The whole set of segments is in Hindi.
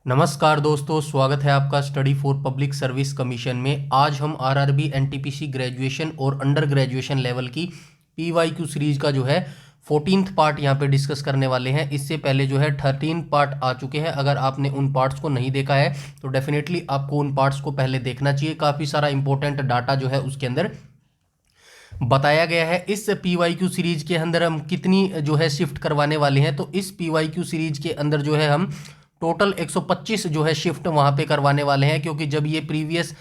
नमस्कार दोस्तों, स्वागत है आपका study for public service commission में। आज हम आरआरबी एनटीपीसी ग्रेजुएशन और अंडर ग्रेजुएशन लेवल की पीवाईक्यू सीरीज का जो है 14th पार्ट यहाँ पे डिस्कस करने वाले हैं। इससे पहले जो है 13 पार्ट आ चुके हैं। अगर आपने उन पार्ट्स को नहीं देखा है तो डेफिनेटली आपको उन पार्ट्स को पहले देखना चाहिए। काफ़ी सारा इंपॉर्टेंट डाटा जो है उसके अंदर बताया गया है। इस पीवाईक्यू सीरीज के अंदर हम कितनी जो है शिफ्ट करवाने वाले हैं, तो इस पीवाईक्यू सीरीज के अंदर जो है हम टोटल 125 जो है शिफ्ट वहाँ पे करवाने वाले हैं। क्योंकि जब ये प्रीवियस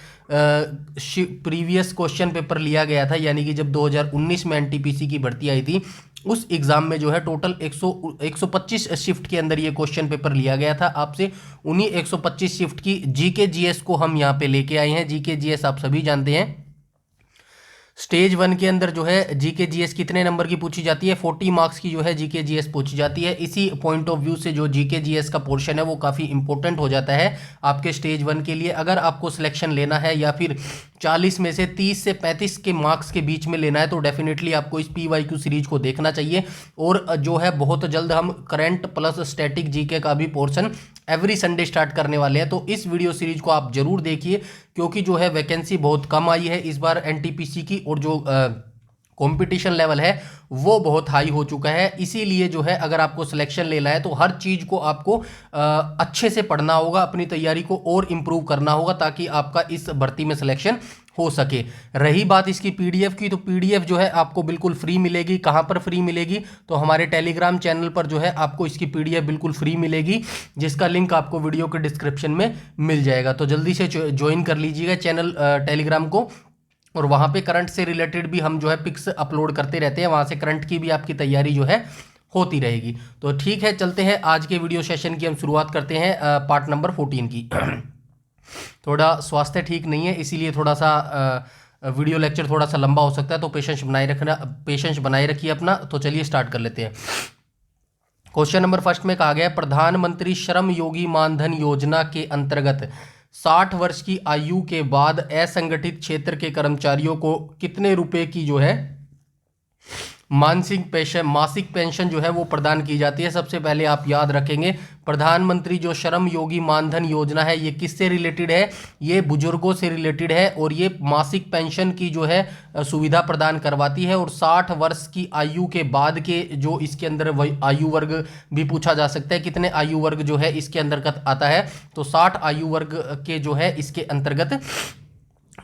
क्वेश्चन पेपर लिया गया था, यानी कि जब 2019 में एनटीपीसी की भर्ती आई थी, उस एग्ज़ाम में जो है टोटल 125 शिफ्ट के अंदर ये क्वेश्चन पेपर लिया गया था आपसे। उन्हीं 125 शिफ्ट की जीके जीएस को हम यहाँ पे लेके आए हैं। जीके जीएस आप सभी जानते हैं, स्टेज 1 के अंदर जो है जीके जीएस कितने नंबर की पूछी जाती है? 40 मार्क्स की जो है जीके जीएस पूछी जाती है। इसी पॉइंट ऑफ व्यू से जो जीके जीएस का पोर्शन है वो काफ़ी इंपॉर्टेंट हो जाता है आपके स्टेज 1 के लिए। अगर आपको सिलेक्शन लेना है या फिर 40 में से 30 से 35 के मार्क्स के बीच में लेना है, तो डेफिनेटली आपको इस पीवाईक्यू सीरीज को देखना चाहिए। और जो है बहुत जल्द हम करंट प्लस स्टैटिक जीके का भी पोर्शन एवरी संडे स्टार्ट करने वाले हैं। तो इस वीडियो सीरीज को आप जरूर देखिए, क्योंकि जो है वैकेंसी बहुत कम आई है इस बार एनटीपीसी की, और जो कंपटीशन लेवल है वो बहुत हाई हो चुका है। इसीलिए जो है अगर आपको सिलेक्शन लेना है तो हर चीज़ को आपको अच्छे से पढ़ना होगा, अपनी तैयारी को और इम्प्रूव करना होगा, ताकि आपका इस भर्ती में सिलेक्शन हो सके। रही बात इसकी पीडीएफ की, तो पीडीएफ जो है आपको बिल्कुल फ्री मिलेगी। कहाँ पर फ्री मिलेगी? तो हमारे टेलीग्राम चैनल पर जो है आपको इसकी पीडीएफ बिल्कुल फ्री मिलेगी, जिसका लिंक आपको वीडियो के डिस्क्रिप्शन में मिल जाएगा। तो जल्दी से ज्वाइन कर लीजिएगा चैनल टेलीग्राम को, और वहाँ पे करंट से रिलेटेड भी हम जो है पिक्स अपलोड करते रहते हैं। वहाँ से करंट की भी आपकी तैयारी जो है होती रहेगी। तो ठीक है, चलते हैं आज के वीडियो सेशन की हम शुरुआत करते हैं पार्ट नंबर 14 की। थोड़ा स्वास्थ्य ठीक नहीं है, इसीलिए थोड़ा सा वीडियो लेक्चर थोड़ा सा लंबा हो सकता है, तो पेशेंस बनाए रखिए अपना। तो चलिए स्टार्ट कर लेते हैं। क्वेश्चन नंबर फर्स्ट में कहा गया है, प्रधानमंत्री श्रम योगी मानधन योजना के अंतर्गत 60 वर्ष की आयु के बाद असंगठित क्षेत्र के कर्मचारियों को कितने रुपए की जो है मासिक पेंशन जो है वो प्रदान की जाती है? सबसे पहले आप याद रखेंगे, प्रधानमंत्री जो श्रम योगी मानधन योजना है ये किससे रिलेटेड है? ये बुजुर्गों से रिलेटेड है, और ये मासिक पेंशन की जो है सुविधा प्रदान करवाती है। और 60 वर्ष की आयु के बाद के जो इसके अंदर आयु वर्ग भी पूछा जा सकता है, कितने आयु वर्ग जो है इसके अंतर्गत आता है? तो 60 आयु वर्ग के जो है इसके अंतर्गत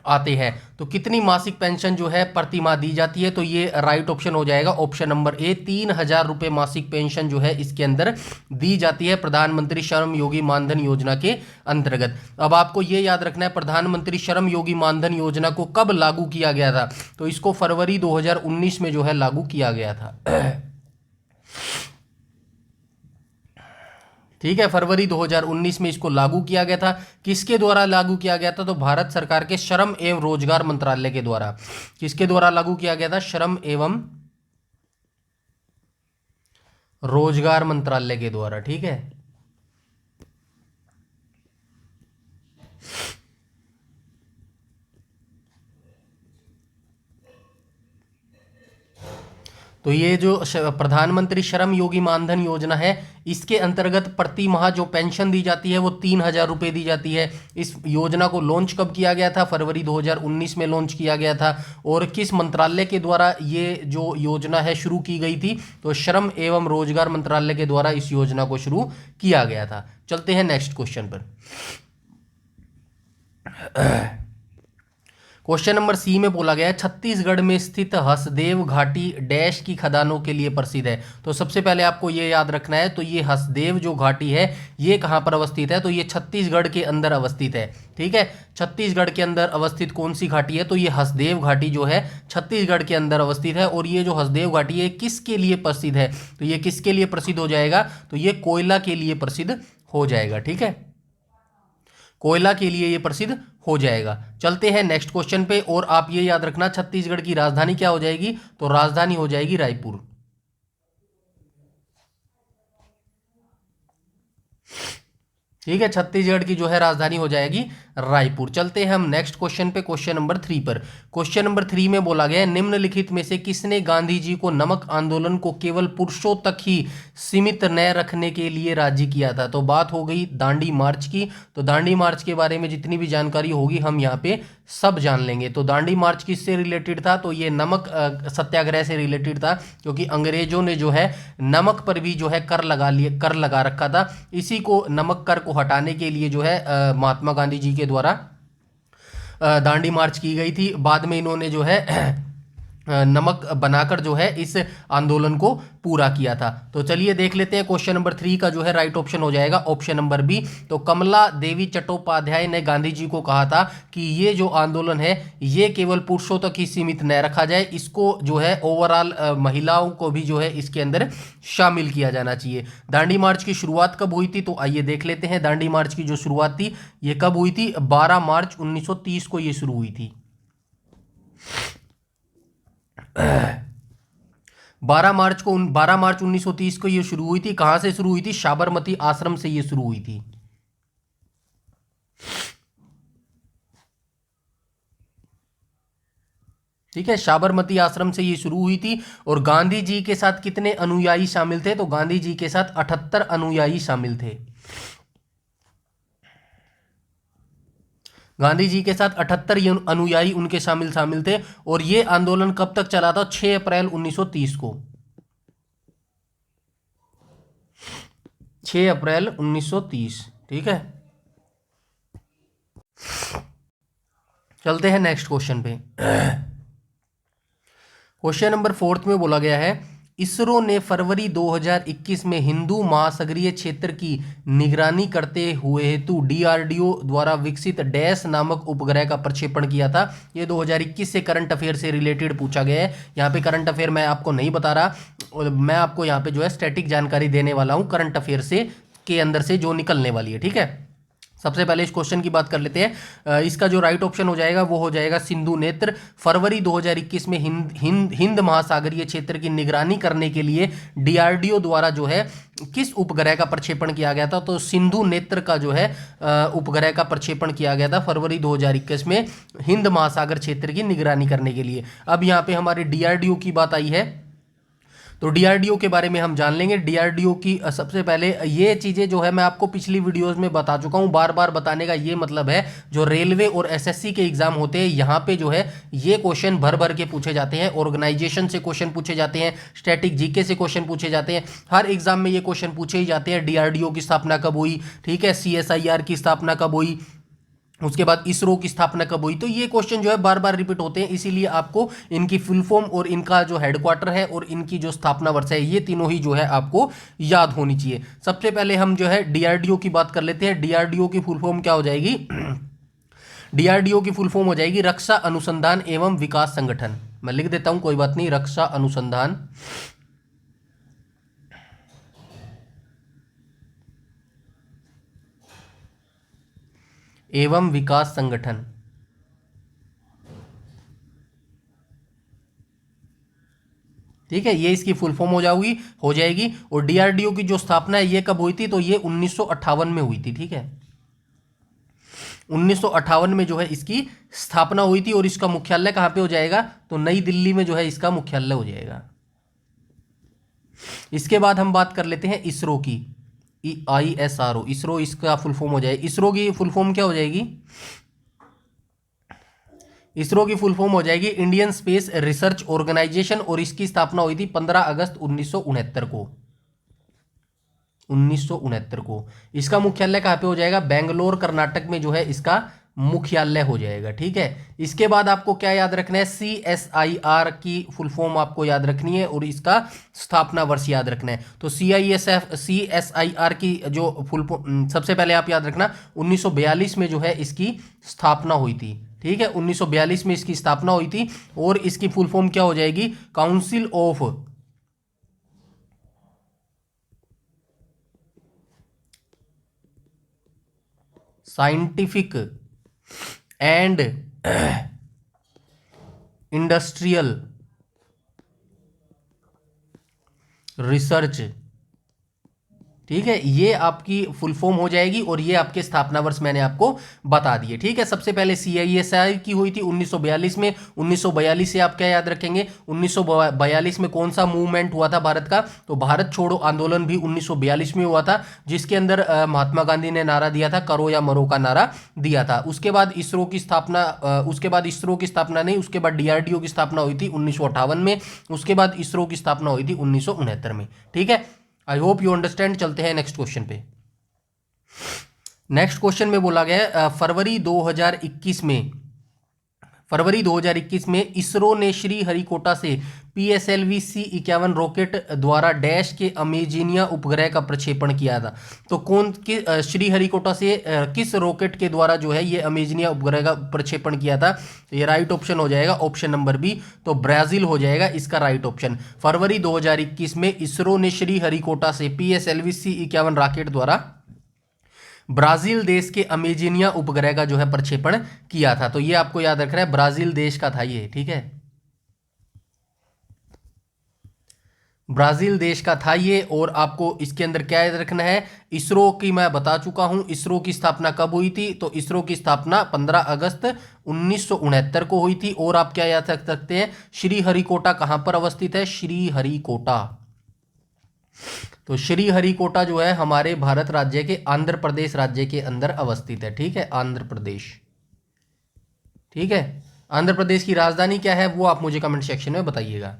आते हैं। तो कितनी मासिक पेंशन जो है प्रति माह दी जाती है? तो ये राइट ऑप्शन हो जाएगा, ऑप्शन नंबर ए। 3000 रुपये मासिक पेंशन जो है इसके अंदर दी जाती है प्रधानमंत्री श्रम योगी मानधन योजना के अंतर्गत। अब आपको ये याद रखना है, प्रधानमंत्री श्रम योगी मानधन योजना को कब लागू किया गया था? तो इसको फरवरी 2019 में जो है लागू किया गया था। ठीक है, फरवरी 2019 में इसको लागू किया गया था। किसके द्वारा लागू किया गया था? तो भारत सरकार के श्रम एवं रोजगार मंत्रालय के द्वारा। किसके द्वारा लागू किया गया था? श्रम एवं रोजगार मंत्रालय के द्वारा। ठीक है, तो ये जो प्रधानमंत्री श्रम योगी मानधन योजना है, इसके अंतर्गत प्रति माह जो पेंशन दी जाती है वो 3000 रुपये दी जाती है। इस योजना को लॉन्च कब किया गया था? फरवरी 2019 में लॉन्च किया गया था। और किस मंत्रालय के द्वारा ये जो योजना है शुरू की गई थी? तो श्रम एवं रोजगार मंत्रालय के द्वारा इस योजना को शुरू किया गया था। चलते हैं नेक्स्ट क्वेश्चन पर। क्वेश्चन नंबर सी में बोला गया है, छत्तीसगढ़ में स्थित हसदेव घाटी डैश की खदानों के लिए प्रसिद्ध है। तो सबसे पहले आपको ये याद रखना है, तो ये हसदेव जो घाटी है ये कहाँ पर अवस्थित है? तो ये छत्तीसगढ़ के अंदर अवस्थित है। ठीक है, छत्तीसगढ़ के अंदर अवस्थित कौन सी घाटी है? तो ये हसदेव घाटी जो है छत्तीसगढ़ के अंदर अवस्थित है। और ये जो हसदेव घाटी है किसके लिए प्रसिद्ध है? तो ये किसके लिए प्रसिद्ध हो जाएगा? तो ये कोयला के लिए प्रसिद्ध हो जाएगा। ठीक है, कोयला के लिए ये प्रसिद्ध हो जाएगा। चलते हैं नेक्स्ट क्वेश्चन पे, और आप ये याद रखना, छत्तीसगढ़ की राजधानी क्या हो जाएगी? तो राजधानी हो जाएगी रायपुर। ठीक है, छत्तीसगढ़ की जो है राजधानी हो जाएगी रायपुर। चलते हैं हम नेक्स्ट क्वेश्चन पे, क्वेश्चन नंबर 3 पर। क्वेश्चन नंबर 3 में बोला गया है, निम्नलिखित में से किसने गांधी जी को नमक आंदोलन को केवल पुरुषों तक ही सीमित न रखने के लिए राजी किया था? तो बात हो गई दांडी मार्च की। तो दांडी मार्च के बारे में जितनी भी जानकारी होगी हम यहाँ पे सब जान लेंगे। तो दांडी मार्च किससे रिलेटेड था? तो ये नमक सत्याग्रह से रिलेटेड था, क्योंकि अंग्रेजों ने जो है नमक पर भी जो है कर लगा रखा था। इसी को नमक कर को हटाने के लिए जो है महात्मा गांधी जी के द्वारा दांडी मार्च की गई थी। बाद में इन्होंने जो है नमक बनाकर जो है इस आंदोलन को पूरा किया था। तो चलिए देख लेते हैं, क्वेश्चन नंबर 3 का जो है राइट ऑप्शन हो जाएगा ऑप्शन नंबर बी। तो कमला देवी चट्टोपाध्याय ने गांधी जी को कहा था कि ये जो आंदोलन है ये केवल पुरुषों तक ही सीमित न रखा जाए, इसको जो है ओवरऑल महिलाओं को भी जो है इसके अंदर शामिल किया जाना चाहिए। दांडी मार्च की शुरुआत कब हुई थी? तो आइए देख लेते हैं, दांडी मार्च की जो शुरुआत थी ये कब हुई थी? 12 मार्च 1930 को ये शुरू हुई थी। 12 मार्च 1930 को ये शुरू हुई थी। कहां से शुरू हुई थी? साबरमती आश्रम से ये शुरू हुई थी। ठीक है, साबरमती आश्रम से ये शुरू हुई थी। और गांधी जी के साथ कितने अनुयायी शामिल थे? तो गांधी जी के साथ 78 अनुयायी शामिल थे। गांधी जी के साथ 78 अनुयायी उनके शामिल थे। और ये आंदोलन कब तक चला था? 6 अप्रैल 1930 को। 6 अप्रैल 1930। ठीक है, चलते हैं नेक्स्ट क्वेश्चन पे। क्वेश्चन नंबर 4 में बोला गया है, इसरो ने फरवरी 2021 में हिंदू महासागरीय क्षेत्र की निगरानी करते हुए हेतु डीआरडीओ द्वारा विकसित डैश नामक उपग्रह का प्रक्षेपण किया था। ये 2021 से करंट अफेयर से रिलेटेड पूछा गया है। यहाँ पे करंट अफेयर मैं आपको नहीं बता रहा, और मैं आपको यहाँ पे जो है स्टैटिक जानकारी देने वाला हूँ करंट अफेयर से के अंदर से जो निकलने वाली है। ठीक है, सबसे पहले इस क्वेश्चन की बात कर लेते हैं। इसका जो राइट ऑप्शन हो जाएगा वो हो जाएगा सिंधु नेत्र। फरवरी 2021 में हिंद महासागरीय क्षेत्र की निगरानी करने के लिए डीआरडीओ द्वारा जो है किस उपग्रह का प्रक्षेपण किया गया था? तो सिंधु नेत्र का जो है उपग्रह का प्रक्षेपण किया गया था फरवरी 2021 में हिंद महासागर क्षेत्र की निगरानी करने के लिए। अब यहाँ पे हमारे डीआरडीओ की बात आई है, तो डीआरडीओ के बारे में हम जान लेंगे। डीआरडीओ की सबसे पहले ये चीज़ें जो है मैं आपको पिछली वीडियोस में बता चुका हूँ। बार बार बताने का ये मतलब है, जो रेलवे और एसएससी के एग्जाम होते हैं यहाँ पे जो है ये क्वेश्चन भर भर के पूछे जाते हैं। ऑर्गेनाइजेशन से क्वेश्चन पूछे जाते हैं, स्टैटिक जीके से क्वेश्चन पूछे जाते हैं। हर एग्जाम में ये क्वेश्चन पूछे ही जाते हैं। डीआरडीओ की स्थापना कब हुई? ठीक है, सीएसआईआर की स्थापना कब हुई? उसके बाद इसरो की स्थापना कब हुई? तो ये क्वेश्चन जो है बार बार रिपीट होते हैं, इसीलिए आपको इनकी फुल फॉर्म और इनका जो हेडक्वार्टर है और इनकी जो स्थापना वर्ष है ये तीनों ही जो है आपको याद होनी चाहिए। सबसे पहले हम जो है डीआरडीओ की बात कर लेते हैं। डीआरडीओ की फुल फॉर्म क्या हो जाएगी? डीआरडीओ की फुल फॉर्म हो जाएगी रक्षा अनुसंधान एवं विकास संगठन। मैं लिख देता हूं, कोई बात नहीं, रक्षा अनुसंधान एवं विकास संगठन। ठीक है, ये इसकी फुल फॉर्म हो जाएगी। और डीआरडीओ की जो स्थापना है ये कब हुई थी? तो ये 1958 में हुई थी। ठीक है, 1958 में जो है इसकी स्थापना हुई थी। और इसका मुख्यालय कहां पे हो जाएगा? तो नई दिल्ली में जो है इसका मुख्यालय हो जाएगा। इसके बाद हम बात कर लेते हैं इसरो की। ISRO, इसरो इसका फुल फॉर्म हो जाएगी। इसरो की फुल फॉर्म क्या हो जाएगी? इसरो की फुल फॉर्म हो जाएगी इंडियन स्पेस रिसर्च ऑर्गेनाइजेशन। और इसकी स्थापना हुई थी 15 अगस्त 1969 को। 1969 को। इसका मुख्यालय कहाँ पे हो जाएगा? बेंगलोर कर्नाटक में जो है इसका मुख्यालय हो जाएगा। ठीक है, इसके बाद आपको क्या याद रखना है? CSIR की फुल फॉर्म आपको याद रखनी है और इसका स्थापना वर्ष याद रखना है। तो CSIR की जो फुल फॉर्म सबसे पहले आप याद रखना 1942 में जो है इसकी स्थापना हुई थी। ठीक है, 1942 में इसकी स्थापना हुई थी। और इसकी फुल फॉर्म क्या हो जाएगी? Council of scientific and industrial research. ठीक है, ये आपकी फुल फॉर्म हो जाएगी और ये आपके स्थापना वर्ष मैंने आपको बता दिए। ठीक है, सबसे पहले CISI की हुई थी 1942 में। 1942 से आप क्या याद रखेंगे, 1942 में कौन सा मूवमेंट हुआ था भारत का, तो भारत छोड़ो आंदोलन भी 1942 में हुआ था, जिसके अंदर महात्मा गांधी ने नारा दिया था, करो या मरो का नारा दिया था। उसके बाद इसरो की स्थापना, उसके बाद इसरो की स्थापना नहीं, उसके बाद DRDO की स्थापना हुई थी 1958 में। उसके बाद इसरो की स्थापना हुई थी 1969 में। ठीक है, आई होप यू अंडरस्टैंड। चलते हैं नेक्स्ट क्वेश्चन पे। नेक्स्ट क्वेश्चन में बोला गया फरवरी 2021 में इसरो ने श्रीहरिकोटा से PSLV C-51 रॉकेट द्वारा डैश के अमेजिनिया उपग्रह का प्रक्षेपण किया था। तो श्रीहरिकोटा से किस रॉकेट के द्वारा जो है ये अमेजिनिया उपग्रह का प्रक्षेपण किया था, तो ये राइट ऑप्शन हो जाएगा ऑप्शन नंबर बी, तो ब्राजील हो जाएगा इसका राइट ऑप्शन। फरवरी 2021 में इसरो ने श्रीहरिकोटा से PSLV C-51 रॉकेट द्वारा ब्राजील देश के अमेजिनिया उपग्रह का जो है प्रक्षेपण किया था। तो ये आपको याद रखना है, ब्राजील देश का था ये। ठीक है, ब्राजील देश का था ये। और आपको इसके अंदर क्या याद रखना है, इसरो की मैं बता चुका हूं, इसरो की स्थापना कब हुई थी, तो इसरो की स्थापना 15 अगस्त 1969 को हुई थी। और आप क्या याद रख सकते हैं, श्रीहरिकोटा कहां पर अवस्थित है, श्रीहरिकोटा, तो श्रीहरिकोटा जो है हमारे भारत राज्य के आंध्र प्रदेश राज्य के अंदर अवस्थित है। ठीक है, आंध्र प्रदेश। ठीक है, आंध्र प्रदेश की राजधानी क्या है वो आप मुझे कमेंट सेक्शन में बताइएगा।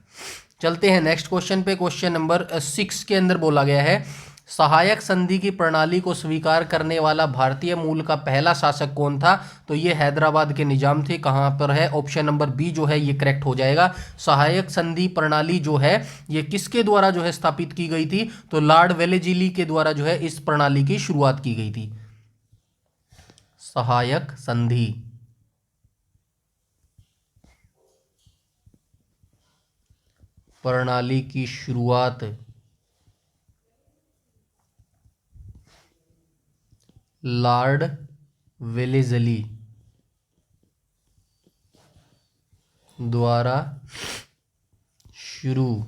चलते हैं नेक्स्ट क्वेश्चन पे। क्वेश्चन नंबर 6 के अंदर बोला गया है, सहायक संधि की प्रणाली को स्वीकार करने वाला भारतीय मूल का पहला शासक कौन था, तो ये हैदराबाद के निजाम थे। कहां पर है, ऑप्शन नंबर बी जो है ये करेक्ट हो जाएगा। सहायक संधि प्रणाली जो है ये किसके द्वारा जो है स्थापित की गई थी, तो लॉर्ड वेलेस्ली के द्वारा जो है इस प्रणाली की शुरुआत की गई थी। सहायक संधि प्रणाली की शुरुआत लॉर्ड वेलेस्ली द्वारा शुरू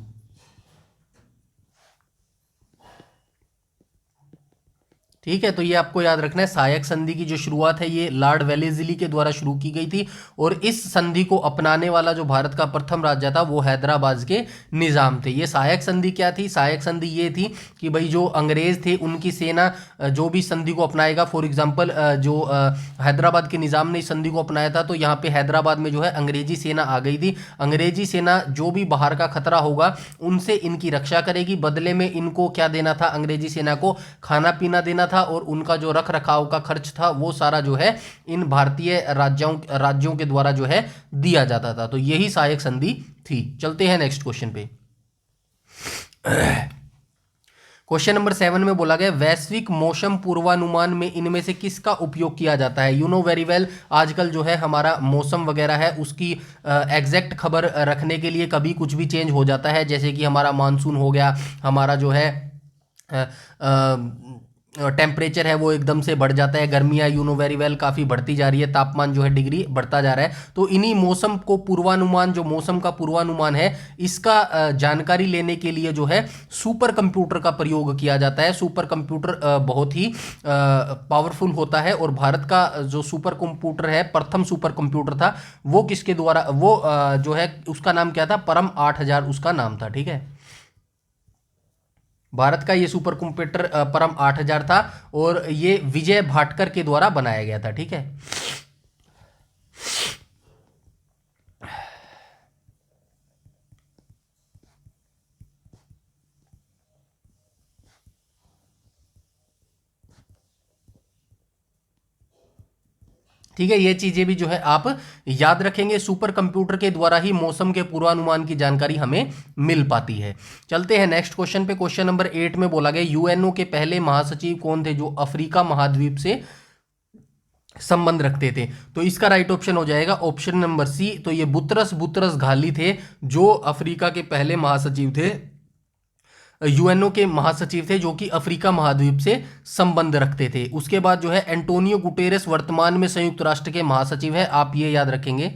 ठीक है, तो ये आपको याद रखना है, सहायक संधि की जो शुरुआत है ये लॉर्ड वेलेस्ली के द्वारा शुरू की गई थी। और इस संधि को अपनाने वाला जो भारत का प्रथम राज्य था वो हैदराबाद के निजाम थे। ये सहायक संधि क्या थी, सहायक संधि ये थी कि भाई जो अंग्रेज थे उनकी सेना जो भी संधि को अपनाएगा, फॉर एग्जाम्पल जो हैदराबाद के निजाम ने इस संधि को अपनाया था, तो यहाँ पे हैदराबाद में जो है अंग्रेजी सेना आ गई थी। अंग्रेजी सेना जो भी बाहर का खतरा होगा उनसे इनकी रक्षा करेगी, बदले में इनको क्या देना था, अंग्रेजी सेना को खाना पीना देना था, और उनका जो रख रखाव का खर्च था वो सारा जो है इन भारतीय राज्यों के द्वारा जो है दिया जाता था। तो यही सहायक संधि थी। चलते हैं नेक्स्ट क्वेश्चन पे। क्वेश्चन नंबर 7 में बोला गया, वैश्विक मौसम पूर्वानुमान में इनमें से किसका उपयोग किया जाता है। यू नो वेरी वेल, आजकल जो है हमारा मौसम वगैरह है उसकी एग्जैक्ट खबर रखने के लिए कभी कुछ भी चेंज हो जाता है, जैसे कि हमारा मानसून हो गया, हमारा जो है टेम्परेचर है वो एकदम से बढ़ जाता है, गर्मियाँ यू नो वेरी वेल काफ़ी बढ़ती जा रही है, तापमान जो है डिग्री बढ़ता जा रहा है। तो इन्हीं मौसम को पूर्वानुमान, जो मौसम का पूर्वानुमान है, इसका जानकारी लेने के लिए जो है सुपर कंप्यूटर का प्रयोग किया जाता है। सुपर कंप्यूटर बहुत ही पावरफुल होता है, और भारत का जो सुपर कंप्यूटर है, प्रथम सुपर कंप्यूटर था, वो किसके द्वारा, वो जो है उसका नाम क्या था, परम 8000 उसका नाम था। ठीक है, भारत का ये सुपर कंप्यूटर परम 8000 था, और ये विजय भाटकर के द्वारा बनाया गया था। ठीक है, ठीक है, ये चीजें भी जो है आप याद रखेंगे, सुपर कंप्यूटर के द्वारा ही मौसम के पूर्वानुमान की जानकारी हमें मिल पाती है। चलते हैं नेक्स्ट क्वेश्चन पे। क्वेश्चन नंबर 8 में बोला गया, यूएनओ के पहले महासचिव कौन थे जो अफ्रीका महाद्वीप से संबंध रखते थे, तो इसका राइट ऑप्शन हो जाएगा ऑप्शन नंबर सी। तो ये बुतरस घाली थे जो अफ्रीका के पहले महासचिव थे, यूएनओ के महासचिव थे, जो कि अफ्रीका महाद्वीप से संबंध रखते थे। उसके बाद जो है एंटोनियो गुटेरेस वर्तमान में संयुक्त राष्ट्र के महासचिव है, आप ये याद रखेंगे,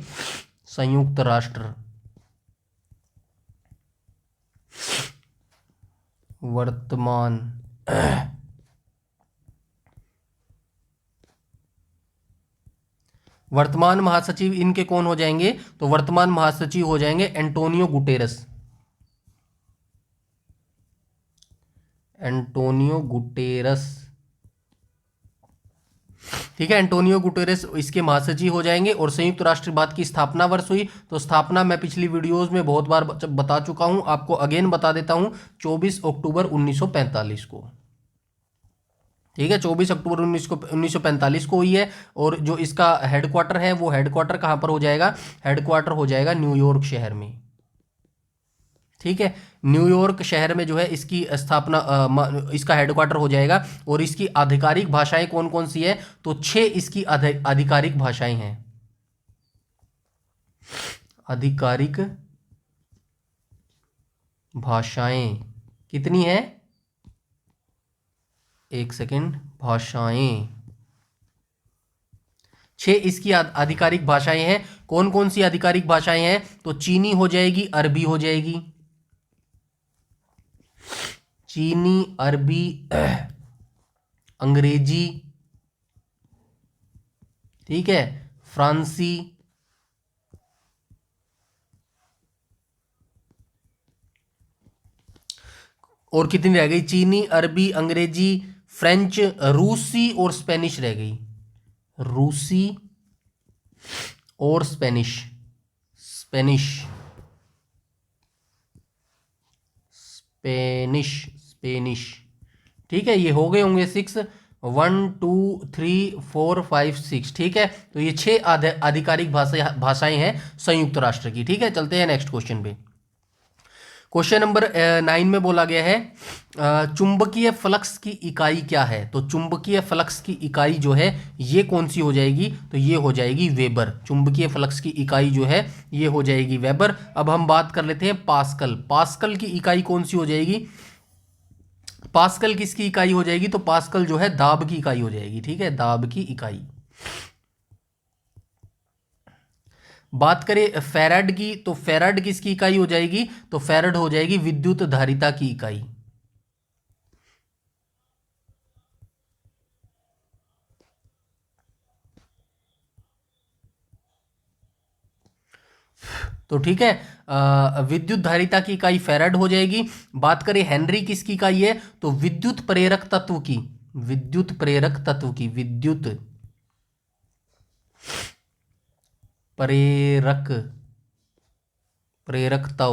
संयुक्त राष्ट्र वर्तमान वर्तमान महासचिव इनके कौन हो जाएंगे? तो वर्तमान महासचिव हो जाएंगे एंटोनियो गुटेरस। एंटोनियो गुटेरस, ठीक है, एंटोनियो गुटेरेस इसके महासचिव हो जाएंगे। और संयुक्त राष्ट्र बाद की स्थापना वर्ष हुई, तो स्थापना मैं पिछली वीडियोस में बहुत बार बता चुका हूं, आपको अगेन बता देता हूं, 24 अक्टूबर 1945 को, ठीक है, 24 अक्टूबर 1945 को हुई है। और जो इसका हेडक्वार्टर है वो हेडक्वार्टर कहां पर हो जाएगा? हेडक्वार्टर हो जाएगा न्यूयॉर्क शहर में, ठीक है, न्यूयॉर्क शहर में जो है इसकी स्थापना, इसका हेडक्वार्टर हो जाएगा। और इसकी आधिकारिक भाषाएं कौन कौन सी है? तो 6 इसकी आधिकारिक भाषाएं हैं। आधिकारिक भाषाएं कितनी है? एक सेकेंड, भाषाएं 6 इसकी आधिकारिक भाषाएं हैं। कौन कौन सी आधिकारिक भाषाएं हैं? तो चीनी हो जाएगी, अरबी हो जाएगी, चीनी, अरबी, अंग्रेजी, ठीक है, फ्रांसी, और कितनी रह गई? चीनी, अरबी, अंग्रेजी, फ्रेंच, रूसी और स्पेनिश रह गई। रूसी और स्पेनिश, स्पेनिश, स्पेनिश, स्पेनिश, ठीक है, ये हो गए होंगे 6, 1 2 3 4 5 6, ठीक है। तो ये 6 आधिकारिक भाषाएं हैं संयुक्त राष्ट्र की, ठीक है। चलते हैं नेक्स्ट क्वेश्चन पे। क्वेश्चन नंबर 9 में बोला गया है चुंबकीय फ्लक्स की इकाई क्या है? तो चुंबकीय फ्लक्स की इकाई जो है ये कौन सी हो जाएगी? तो ये हो जाएगी वेबर। चुंबकीय फ्लक्स की इकाई जो है ये हो जाएगी वेबर। अब हम बात कर लेते हैं पास्कल। पास्कल की इकाई कौन सी हो जाएगी? पास्कल किसकी इकाई हो जाएगी? तो पास्कल जो है दाब की इकाई हो जाएगी, ठीक है, दाब की इकाई। बात करें फैराड की, तो फैराड किसकी इकाई हो जाएगी? तो फैराड हो जाएगी विद्युत धारिता की इकाई। तो ठीक है, विद्युत धारिता की इकाई फैराड हो जाएगी। बात करें हेनरी किसकी इकाई है? तो विद्युत प्रेरक तत्व की, विद्युत प्रेरक तत्व की, विद्युत प्रेरक, प्रेरकता।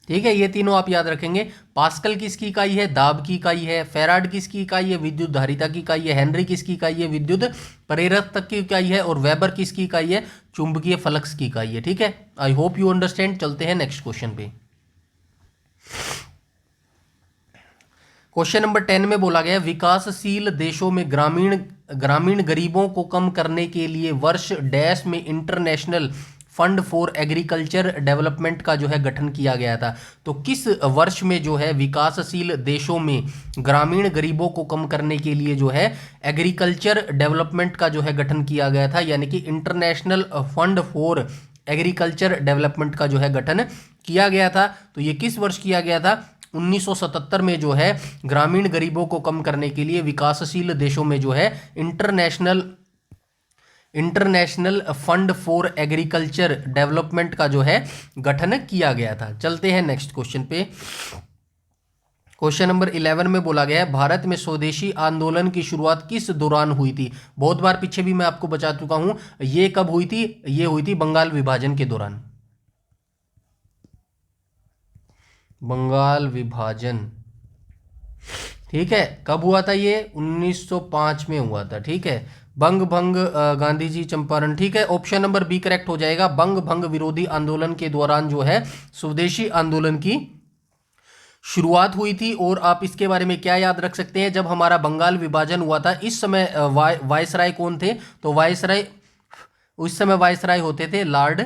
ठीक है, ये तीनों आप याद रखेंगे। पास्कल किसकी इकाई है? दाब की इकाई है। फैराड किसकी इकाई है? विद्युत धारिता की इकाई है। हेनरी किसकी इकाई है? विद्युत प्रेरकता की इकाई है। और वेबर किसकी इकाई है? चुंबकीय फ्लक्स की इकाई है। ठीक है, आई होप यू अंडरस्टैंड। चलते हैं नेक्स्ट क्वेश्चन पे। क्वेश्चन नंबर 10 में बोला गया विकासशील देशों में ग्रामीण गरीबों को कम करने के लिए वर्ष डैश में international fund for agriculture development का जो है गठन किया गया था। तो किस वर्ष में जो है विकासशील देशों में ग्रामीण गरीबों को कम करने के लिए जो है एग्रीकल्चर डेवलपमेंट का जो है गठन किया गया था, यानी कि international fund for agriculture development का जो है गठन किया गया था? तो ये किस वर्ष किया गया था? 1977 में जो है ग्रामीण गरीबों को कम करने के लिए विकासशील देशों में जो है international fund for agriculture development का जो है गठन किया गया था। चलते हैं नेक्स्ट क्वेश्चन पे। क्वेश्चन नंबर 11 में बोला गया है भारत में स्वदेशी आंदोलन की शुरुआत किस दौरान हुई थी? बहुत बार पीछे भी मैं आपको बता चुका हूं, ये कब हुई थी? ये हुई थी बंगाल विभाजन के दौरान। बंगाल विभाजन, ठीक है, कब हुआ था? ये 1905 में हुआ था। ठीक है, बंग भंग गांधी जी चंपारण, ठीक है, ऑप्शन नंबर बी करेक्ट हो जाएगा। बंग भंग विरोधी आंदोलन के दौरान जो है स्वदेशी आंदोलन की शुरुआत हुई थी। और आप इसके बारे में क्या याद रख सकते हैं? जब हमारा बंगाल विभाजन हुआ था इस समय वायसराय कौन थे? तो वायसराय, उस समय वायसराय होते थे लॉर्ड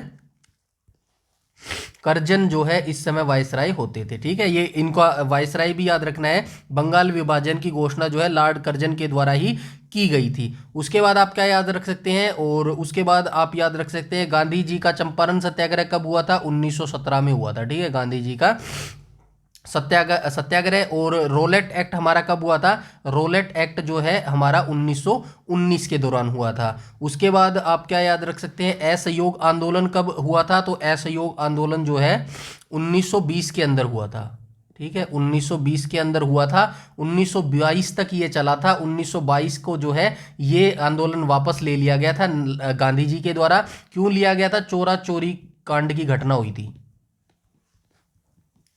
करजन जो है इस समय वायसराय होते थे। ठीक है, ये इनका वायसराय भी याद रखना है। बंगाल विभाजन की घोषणा जो है लॉर्ड करजन के द्वारा ही की गई थी। उसके बाद आप क्या याद रख सकते हैं, और उसके बाद आप याद रख सकते हैं गांधी जी का चंपारण सत्याग्रह कब हुआ था? 1917 में हुआ था। ठीक है, गांधी जी का सत्याग्रह। और रोलेट एक्ट हमारा कब हुआ था? रोलेट एक्ट जो है हमारा 1919 के दौरान हुआ था। उसके बाद आप क्या याद रख सकते हैं, असहयोग आंदोलन कब हुआ था? तो असहयोग आंदोलन जो है 1920 के अंदर हुआ था। ठीक है, 1920 के अंदर हुआ था। 1922 तक ये चला था। 1922 को जो है ये आंदोलन वापस ले लिया गया था गांधी जी के द्वारा। क्यों लिया गया था? चोरा चोरी कांड की घटना हुई थी।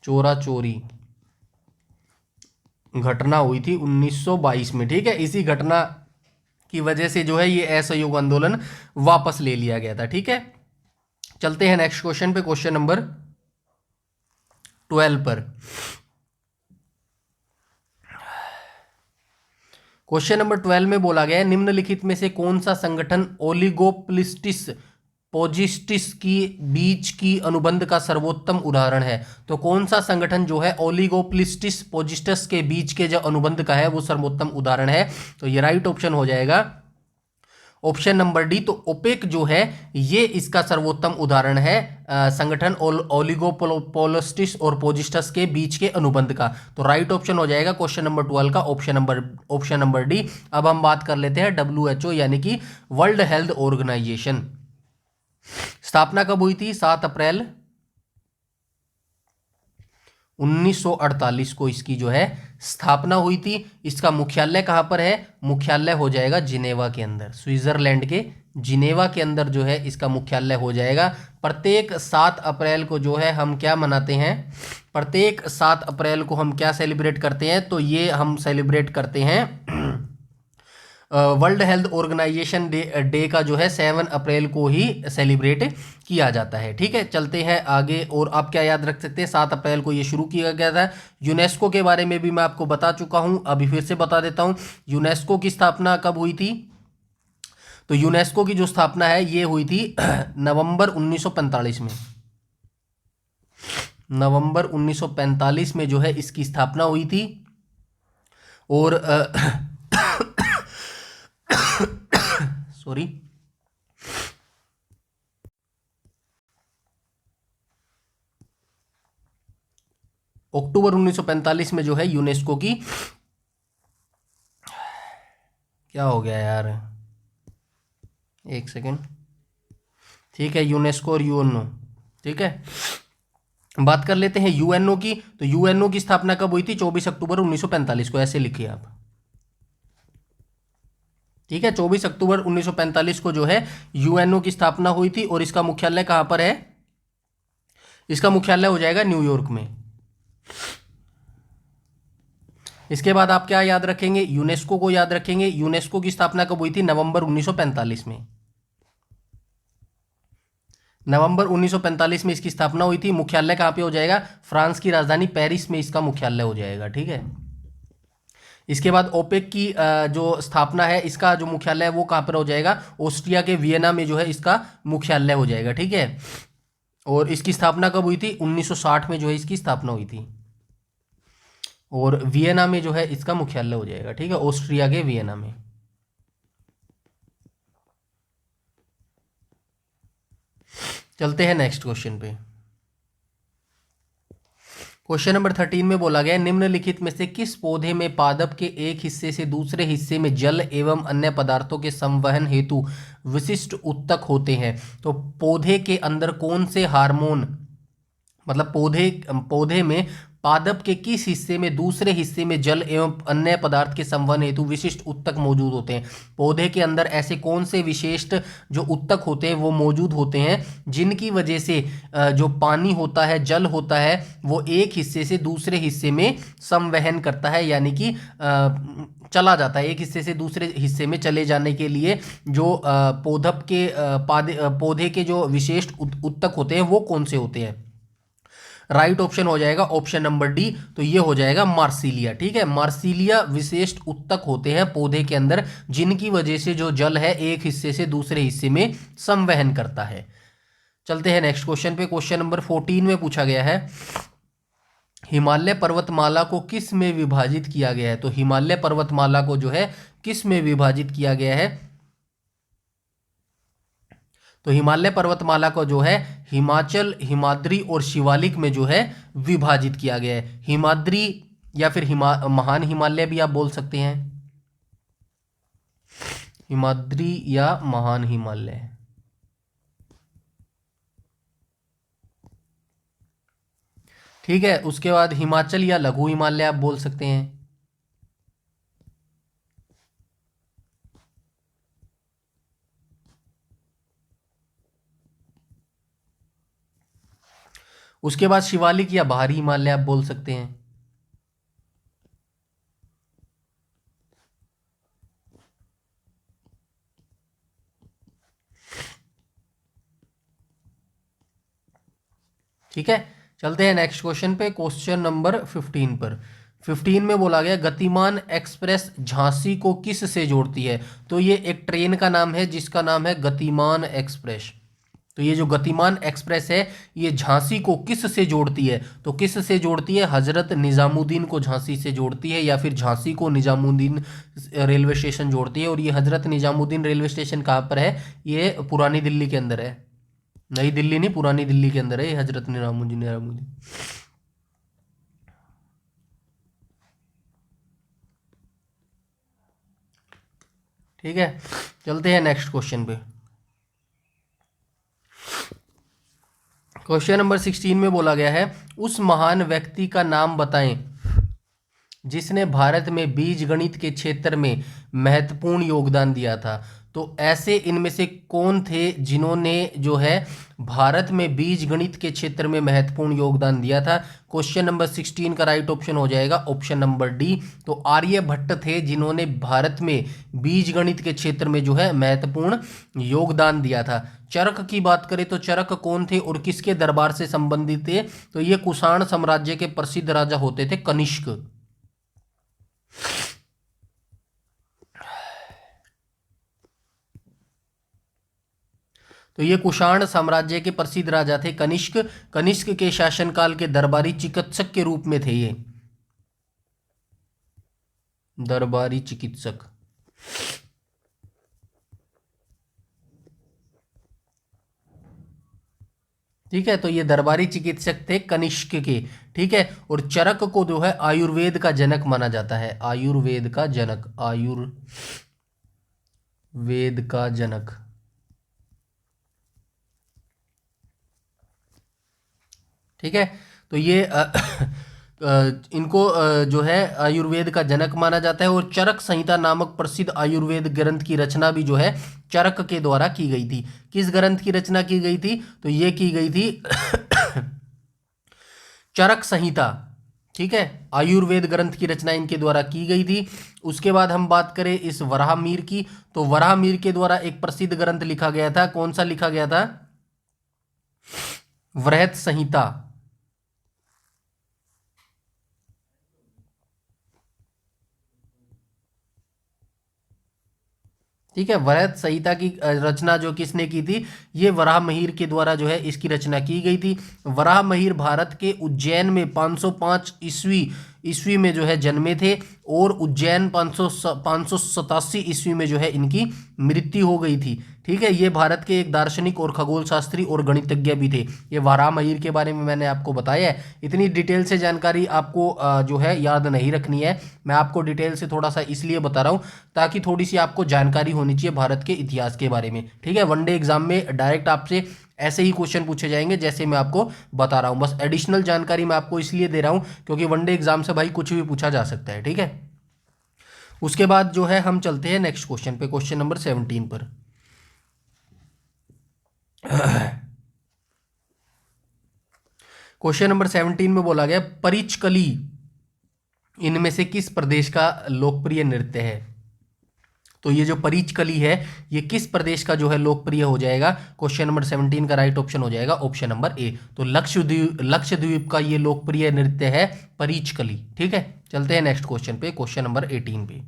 चोरा चोरी घटना हुई थी 1922 में। ठीक है, इसी घटना की वजह से जो है ये असहयोग आंदोलन वापस ले लिया गया था। ठीक है, चलते हैं नेक्स्ट क्वेश्चन पे, क्वेश्चन नंबर 12 पर। क्वेश्चन नंबर 12 में बोला गया है निम्नलिखित में से कौन सा संगठन ओलिगोपोलिस्टिस पोजिस्टिस की बीच की अनुबंध का सर्वोत्तम उदाहरण है? तो कौन सा संगठन जो है ओलिगोपोलिस्टिस पोजिस्टस के बीच के जो अनुबंध का है वो सर्वोत्तम उदाहरण है? तो ये राइट ऑप्शन हो जाएगा ऑप्शन नंबर डी। तो ओपेक जो है ये इसका सर्वोत्तम उदाहरण है संगठन ओलिगोपोलिस्टिस और पोजिस्टस के बीच के अनुबंध का। तो राइट ऑप्शन हो जाएगा क्वेश्चन नंबर 12 का ऑप्शन नंबर डी। अब हम बात कर लेते हैं WHO यानी कि वर्ल्ड हेल्थ ऑर्गेनाइजेशन। स्थापना कब हुई थी? 7 अप्रैल 1948 को इसकी जो है स्थापना हुई थी। इसका मुख्यालय कहां पर है? मुख्यालय हो जाएगा जिनेवा के अंदर, स्विट्जरलैंड के जिनेवा के अंदर जो है इसका मुख्यालय हो जाएगा। प्रत्येक 7 अप्रैल को जो है हम क्या मनाते हैं? प्रत्येक 7 अप्रैल को हम क्या सेलिब्रेट करते हैं? तो ये हम सेलिब्रेट करते हैं वर्ल्ड हेल्थ ऑर्गेनाइजेशन डे का जो है 7 अप्रैल को ही सेलिब्रेट किया जाता है। ठीक है, चलते हैं आगे। और आप क्या याद रख सकते हैं, 7 अप्रैल को ये शुरू किया गया था। यूनेस्को के बारे में भी मैं आपको बता चुका हूं, अभी फिर से बता देता हूं। यूनेस्को की स्थापना कब हुई थी? तो यूनेस्को की जो स्थापना है ये हुई थी नवंबर 1945 में। नवंबर 1945 में जो है इसकी स्थापना हुई थी। और सॉरी, अक्टूबर 1945 में जो है यूनेस्को की, क्या हो गया यार, एक सेकेंड। ठीक है, यूनेस्को और यूएनओ। ठीक है, बात कर लेते हैं यूएनओ की। तो यूएनओ की स्थापना कब हुई थी? 24 अक्टूबर 1945 को, ऐसे लिखिए आप। ठीक है, 24 अक्टूबर 1945 को जो है यूएनओ की स्थापना हुई थी। और इसका मुख्यालय कहां पर है? इसका मुख्यालय हो जाएगा न्यूयॉर्क में। इसके बाद आप क्या याद रखेंगे? यूनेस्को को याद रखेंगे। यूनेस्को की स्थापना कब हुई थी? नवंबर 1945 में। नवंबर 1945 में इसकी स्थापना हुई थी। मुख्यालय कहां पे हो जाएगा? फ्रांस की राजधानी पेरिस में इसका मुख्यालय हो जाएगा। ठीक है, इसके बाद ओपेक की जो स्थापना है, इसका जो मुख्यालय है वो कहां पर हो जाएगा? ऑस्ट्रिया के वियना में जो है इसका मुख्यालय हो जाएगा। ठीक है, और इसकी स्थापना कब हुई थी? 1960 में जो है इसकी स्थापना हुई थी। और वियना में जो है इसका मुख्यालय हो जाएगा। ठीक है, ऑस्ट्रिया के वियना में। चलते हैं नेक्स्ट क्वेश्चन पे। क्वेश्चन नंबर 13 में बोला गया निम्नलिखित में से किस पौधे में पादप के एक हिस्से से दूसरे हिस्से में जल एवं अन्य पदार्थों के संवहन हेतु विशिष्ट उत्तक होते हैं? तो पौधे के अंदर कौन से हार्मोन, मतलब पौधे में पादप के किस हिस्से में दूसरे हिस्से में जल एवं अन्य पदार्थ के संवहन हेतु विशिष्ट उत्तक मौजूद होते हैं? पौधे के अंदर ऐसे कौन से विशिष्ट जो उत्तक होते हैं वो मौजूद होते हैं जिनकी वजह से जो पानी होता है, जल होता है, वो एक हिस्से से दूसरे हिस्से में संवहन करता है, यानी कि चला जाता है। एक हिस्से से दूसरे हिस्से में चले जाने के लिए जो पौधे के जो विशिष्ट उत्तक होते हैं वो कौन से होते हैं? राइट ऑप्शन हो जाएगा ऑप्शन नंबर डी। तो ये हो जाएगा मार्सिलिया। ठीक है, मार्सिलिया विशिष्ट उत्तक होते हैं पौधे के अंदर जिनकी वजह से जो जल है एक हिस्से से दूसरे हिस्से में संवहन करता है। चलते हैं नेक्स्ट क्वेश्चन पे। क्वेश्चन नंबर 14 में पूछा गया है हिमालय पर्वतमाला को किस में विभाजित किया गया है। तो हिमालय पर्वतमाला को जो है किस में विभाजित किया गया है। तो हिमालय पर्वतमाला को जो है हिमाचल, हिमाद्री और शिवालिक में जो है विभाजित किया गया है। हिमाद्री या फिर महान हिमालय भी आप बोल सकते हैं, हिमाद्री या महान हिमालय। ठीक है, उसके बाद हिमाचल या लघु हिमालय आप बोल सकते हैं। उसके बाद शिवालिक या बाहरी हिमालय आप बोल सकते हैं। ठीक है, चलते हैं नेक्स्ट क्वेश्चन पे। क्वेश्चन नंबर 15 पर। 15 में बोला गया गतिमान एक्सप्रेस झांसी को किस से जोड़ती है। तो ये एक ट्रेन का नाम है जिसका नाम है गतिमान एक्सप्रेस। तो ये जो गतिमान एक्सप्रेस है ये झांसी को किस से जोड़ती है। तो किस से जोड़ती है, हजरत निजामुद्दीन को झांसी से जोड़ती है या फिर झांसी को निजामुद्दीन रेलवे स्टेशन जोड़ती है। और ये हजरत निजामुद्दीन रेलवे स्टेशन कहाँ पर है, ये पुरानी दिल्ली के अंदर है। नई दिल्ली नहीं, पुरानी दिल्ली के अंदर है ये हजरत निजामुद्दीन। ठीक है, चलते हैं नेक्स्ट क्वेश्चन पे। क्वेश्चन नंबर 16 में बोला गया है उस महान व्यक्ति का नाम बताएं जिसने भारत में बीजगणित के क्षेत्र में महत्वपूर्ण योगदान दिया था। तो ऐसे इनमें से कौन थे जिन्होंने जो है भारत में बीजगणित के क्षेत्र में महत्वपूर्ण योगदान दिया था। क्वेश्चन नंबर 16 का राइट ऑप्शन हो जाएगा ऑप्शन नंबर डी। तो आर्यभट्ट थे जिन्होंने भारत में बीजगणित के क्षेत्र में जो है महत्वपूर्ण योगदान दिया था। चरक की बात करें तो चरक कौन थे और किसके दरबार से संबंधित थे। तो ये कुषाण साम्राज्य के प्रसिद्ध राजा होते थे कनिष्क। तो ये कुषाण साम्राज्य के प्रसिद्ध राजा थे कनिष्क। कनिष्क के शासनकाल के दरबारी चिकित्सक के रूप में थे ये, दरबारी चिकित्सक। ठीक है, तो ये दरबारी चिकित्सक थे कनिष्क के। ठीक है, और चरक को जो है आयुर्वेद का जनक माना जाता है, आयुर्वेद का जनक, आयुर्वेद का जनक। ठीक है, तो ये इनको जो है आयुर्वेद का जनक माना जाता है। और चरक संहिता नामक प्रसिद्ध आयुर्वेद ग्रंथ की रचना भी जो है चरक के द्वारा की गई थी। किस ग्रंथ की रचना की गई थी, तो ये की गई थी चरक संहिता। ठीक है, आयुर्वेद ग्रंथ की रचना इनके द्वारा की गई थी। उसके बाद हम बात करें इस वराहमिहिर की, तो वराहमिहिर के द्वारा एक प्रसिद्ध ग्रंथ लिखा गया था। कौन सा लिखा गया था, वृहत संहिता। ठीक है, वृहत संहिता की रचना जो किसने की थी, ये वराहमिहिर के द्वारा जो है इसकी रचना की गई थी। वराहमिहिर भारत के उज्जैन में 505 ईस्वी में जो है जन्मे थे और उज्जैन 587 ईस्वी में जो है इनकी मृत्यु हो गई थी। ठीक है, ये भारत के एक दार्शनिक और खगोल शास्त्री और गणितज्ञ भी थे। ये वराहमिहिर के बारे में मैंने आपको बताया है। इतनी डिटेल से जानकारी आपको जो है याद नहीं रखनी है, मैं आपको डिटेल से थोड़ा सा इसलिए बता रहा हूँ ताकि थोड़ी सी आपको जानकारी होनी चाहिए भारत के इतिहास के बारे में। ठीक है, वनडे एग्जाम में डायरेक्ट आपसे ऐसे ही क्वेश्चन पूछे जाएंगे जैसे मैं आपको बता रहा हूँ। बस एडिशनल जानकारी मैं आपको इसलिए दे रहा हूँ क्योंकि वनडे एग्जाम से भाई कुछ भी पूछा जा सकता है। ठीक है, उसके बाद जो है हम चलते हैं नेक्स्ट क्वेश्चन पे, क्वेश्चन नंबर 17 पर। क्वेश्चन नंबर 17 में बोला गया परिचकली इनमें से किस प्रदेश का लोकप्रिय नृत्य है। तो ये जो परिचकली है ये किस प्रदेश का जो है लोकप्रिय हो जाएगा। क्वेश्चन नंबर 17 का राइट ऑप्शन हो जाएगा ऑप्शन नंबर ए। तो लक्षद्वीप का ये लोकप्रिय नृत्य है परिचकली। ठीक है, चलते हैं नेक्स्ट क्वेश्चन पे, क्वेश्चन नंबर 18 पे।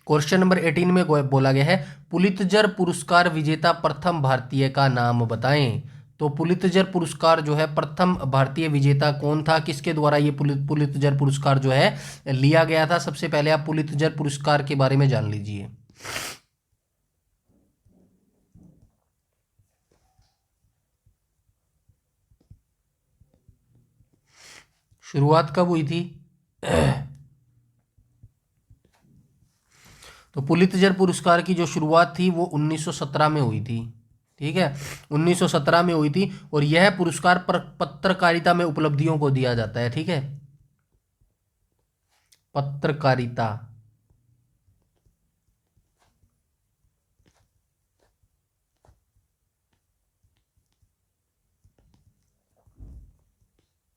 क्वेश्चन नंबर 18 में बोला गया है पुलित्जर पुरस्कार विजेता प्रथम भारतीय का नाम बताएं। तो पुलित्जर पुरस्कार जो है प्रथम भारतीय विजेता कौन था, किसके द्वारा ये पुलित्जर पुरस्कार जो है लिया गया था। सबसे पहले आप पुलित्जर पुरस्कार के बारे में जान लीजिए। शुरुआत कब हुई थी? तो पुलित्जर पुरस्कार की जो शुरुआत थी वो 1917 में हुई थी। ठीक है, 1917 में हुई थी और यह पुरस्कार पत्रकारिता में उपलब्धियों को दिया जाता है। ठीक है, पत्रकारिता।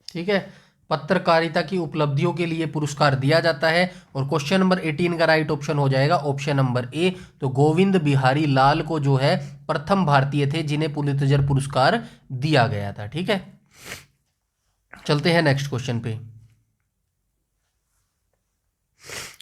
ठीक है, पत्रकारिता की उपलब्धियों के लिए पुरस्कार दिया जाता है। और क्वेश्चन नंबर 18 का राइट ऑप्शन हो जाएगा ऑप्शन नंबर ए। तो गोविंद बिहारी लाल को जो है प्रथम भारतीय थे जिन्हें पुलित्जर पुरस्कार दिया गया था। ठीक है, चलते हैं नेक्स्ट क्वेश्चन पे।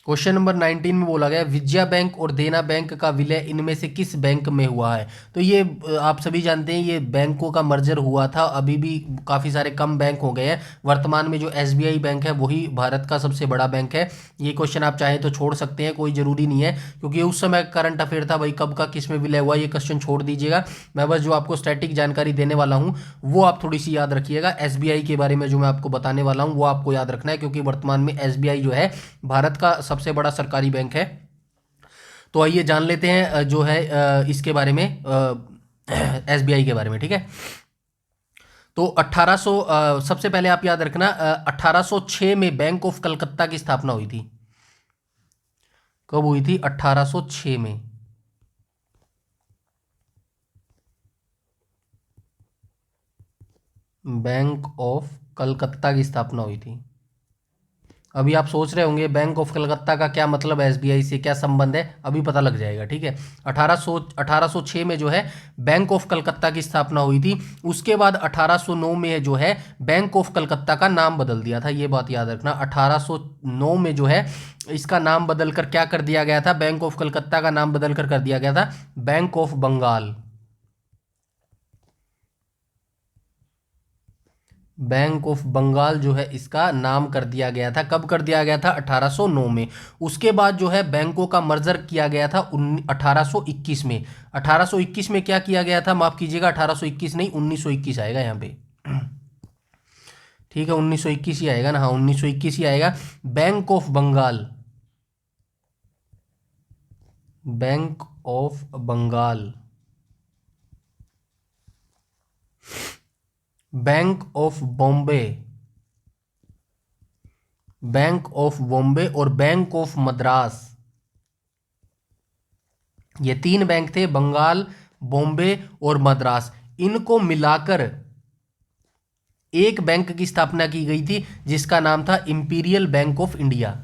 क्वेश्चन नंबर 19 में बोला गया विजया बैंक और देना बैंक का विलय इनमें से किस बैंक में हुआ है। तो ये आप सभी जानते हैं ये बैंकों का मर्जर हुआ था। अभी भी काफ़ी सारे कम बैंक हो गए हैं। वर्तमान में जो एसबीआई बैंक है वही भारत का सबसे बड़ा बैंक है। ये क्वेश्चन आप चाहें तो छोड़ सकते हैं, कोई ज़रूरी नहीं है, क्योंकि उस समय करंट अफेयर था भाई, कब का किस में विलय हुआ, ये क्वेश्चन छोड़ दीजिएगा। मैं बस जो आपको स्टैटिक जानकारी देने वाला हूँ वो आप थोड़ी सी याद रखिएगा। एसबीआई के बारे में जो मैं आपको बताने वाला हूँ वो आपको याद रखना है, क्योंकि वर्तमान में एसबीआई जो है भारत का सबसे बड़ा सरकारी बैंक है। तो आइए जान लेते हैं जो है इसके बारे में, एसबीआई के बारे में। ठीक है, तो 1800 सबसे पहले आप याद रखना 1806 में बैंक ऑफ कलकत्ता की स्थापना हुई थी। कब हुई थी? 1806 में। बैंक ऑफ कलकत्ता की स्थापना हुई थी। अभी आप सोच रहे होंगे बैंक ऑफ कलकत्ता का क्या मतलब है, एसबीआई से क्या संबंध है, अभी पता लग जाएगा। ठीक है, 1806 में जो है बैंक ऑफ कलकत्ता की स्थापना हुई थी। उसके बाद 1809 में जो है बैंक ऑफ कलकत्ता का नाम बदल दिया था। ये बात याद रखना, 1809 में जो है इसका नाम बदलकर क्या कर दिया गया था, बैंक ऑफ कलकत्ता का नाम बदलकर कर दिया गया था bank of Bengal. Bank of Bengal जो है इसका नाम कर दिया गया था। कब कर दिया गया था? 1809 में। उसके बाद जो है बैंकों का मर्जर किया गया था 1821 में। 1821 में क्या किया गया था, माफ कीजिएगा 1821 नहीं 1921 आएगा यहाँ पे। ठीक है, 1921 ही आएगा ना, हाँ 1921 ही आएगा। Bank of Bengal, bank of Bengal, bank of Bombay, bank of Bombay और बैंक ऑफ मद्रास, ये तीन बैंक थे, बंगाल, बॉम्बे और मद्रास। इनको मिलाकर एक बैंक की स्थापना की गई थी जिसका नाम था इंपीरियल बैंक ऑफ इंडिया।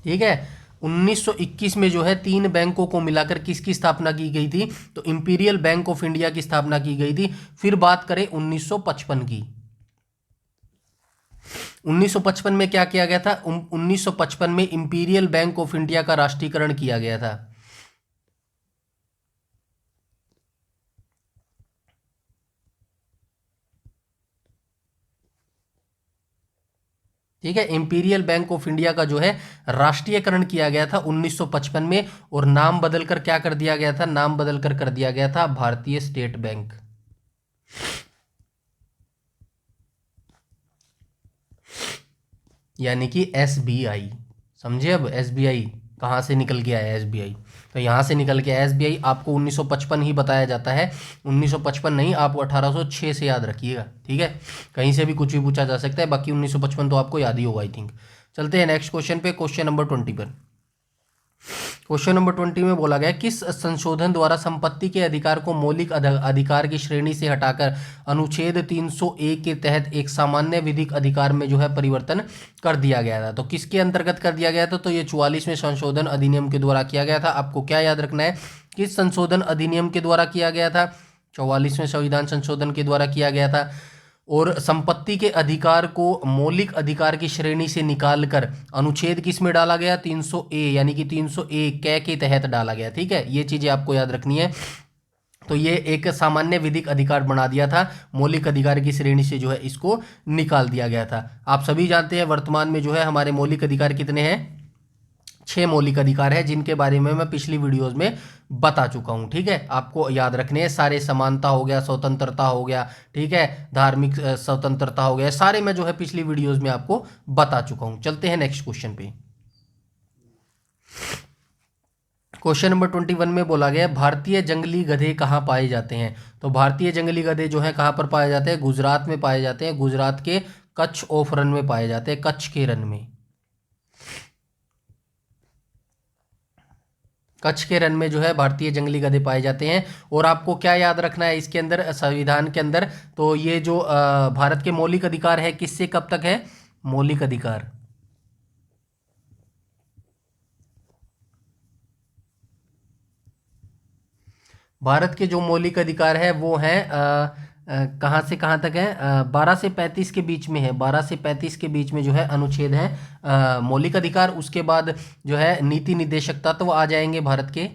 ठीक है, 1921 में जो है तीन बैंकों को मिलाकर किसकी स्थापना की गई थी, तो इंपीरियल बैंक ऑफ इंडिया की स्थापना की गई थी। फिर बात करें 1955 की, 1955 में क्या किया गया था, 1955 में इंपीरियल बैंक ऑफ इंडिया का राष्ट्रीयकरण किया गया था। ठीक है, इंपीरियल बैंक ऑफ इंडिया का जो है राष्ट्रीयकरण किया गया था 1955 में, और नाम बदलकर क्या कर दिया गया था, नाम बदलकर कर दिया गया था भारतीय स्टेट बैंक। यानी कि एसबीआई। समझे अब एसबीआई कहाँ से निकल के आया, एसबीआई तो यहाँ से निकल के आया एसबीआई। आपको 1955 ही बताया जाता है, 1955 नहीं, आपको 1806 से याद रखिएगा। ठीक है, कहीं से भी कुछ भी पूछा जा सकता है, बाकी 1955 तो आपको याद ही होगा आई थिंक। चलते हैं नेक्स्ट क्वेश्चन पे, क्वेश्चन नंबर 20 पर। क्वेश्चन नंबर 20 में बोला गया किस संशोधन द्वारा संपत्ति के अधिकार को मौलिक अधिकार की श्रेणी से हटाकर अनुच्छेद 301 के तहत एक सामान्य विधिक अधिकार में जो है परिवर्तन कर दिया गया था। तो किसके अंतर्गत कर दिया गया था? तो ये 44वें संशोधन अधिनियम के द्वारा किया गया था। आपको क्या याद रखना है, किस संशोधन अधिनियम के द्वारा किया गया था? 44वें संविधान संशोधन के द्वारा किया गया था। और संपत्ति के अधिकार को मौलिक अधिकार की श्रेणी से निकालकर अनुच्छेद किस में डाला गया? 300A, यानी कि 300A कै के तहत डाला गया। ठीक है, ये चीजें आपको याद रखनी है। तो ये एक सामान्य विधिक अधिकार बना दिया था, मौलिक अधिकार की श्रेणी से जो है इसको निकाल दिया गया था। आप सभी जानते हैं वर्तमान में जो है हमारे मौलिक अधिकार कितने हैं? 6 मौलिक अधिकार है, जिनके बारे में मैं पिछली वीडियोस में बता चुका हूं। ठीक है, आपको याद रखने हैं सारे। समानता हो गया, स्वतंत्रता हो गया, ठीक है, धार्मिक स्वतंत्रता हो गया, सारे मैं जो है पिछली वीडियोस में आपको बता चुका हूं। चलते हैं नेक्स्ट क्वेश्चन पे। क्वेश्चन नंबर 21 में बोला गया भारतीय जंगली गधे कहाँ पाए जाते हैं? तो भारतीय जंगली गधे जो है कहाँ पर पाए जाते हैं? गुजरात में पाए जाते हैं। गुजरात के कच्छ ऑफ रन में पाए जाते हैं, कच्छ के रन में। कच्छ के रन में जो है भारतीय जंगली गधे पाए जाते हैं। और आपको क्या याद रखना है इसके अंदर, संविधान के अंदर? तो ये जो भारत के मौलिक अधिकार है किससे कब तक है? मौलिक अधिकार भारत के जो मौलिक अधिकार है वो है कहाँ से कहाँ तक है? 12 से 35 के बीच में है। 12 से 35 के बीच में जो है अनुच्छेद है मौलिक अधिकार। उसके बाद जो है नीति निर्देशक तत्व आ जाएंगे भारत के।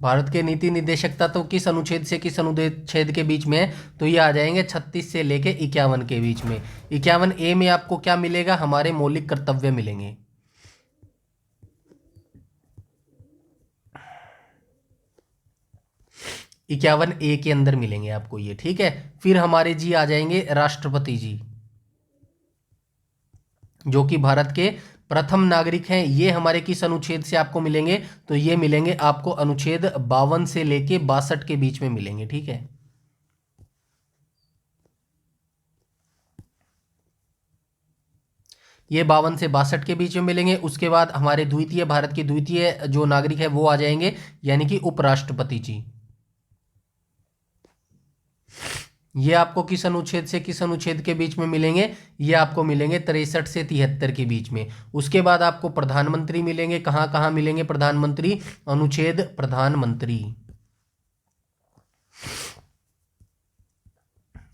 भारत के नीति निर्देशक तत्व किस अनुच्छेद से किस अनुच्छेद के बीच में है? तो ये आ जाएंगे 36 से लेके 51 के बीच में। 51A में आपको क्या मिलेगा? हमारे मौलिक कर्तव्य मिलेंगे। 51A के अंदर मिलेंगे आपको ये। ठीक है, फिर हमारे जी आ जाएंगे राष्ट्रपति जी, जो कि भारत के प्रथम नागरिक हैं। ये हमारे किस अनुच्छेद से आपको मिलेंगे? तो ये मिलेंगे आपको अनुच्छेद 52 से लेके 62 के बीच में मिलेंगे। ठीक है, ये 52 से 62 के बीच में मिलेंगे। उसके बाद हमारे द्वितीय, भारत के द्वितीय जो नागरिक है वो आ जाएंगे, यानी कि उपराष्ट्रपति जी। ये आपको किस अनुच्छेद से किस अनुच्छेद के बीच में मिलेंगे? ये आपको मिलेंगे 63 से 73 के बीच में। उसके बाद आपको प्रधानमंत्री मिलेंगे। कहाँ कहाँ मिलेंगे प्रधानमंत्री? अनुच्छेद प्रधानमंत्री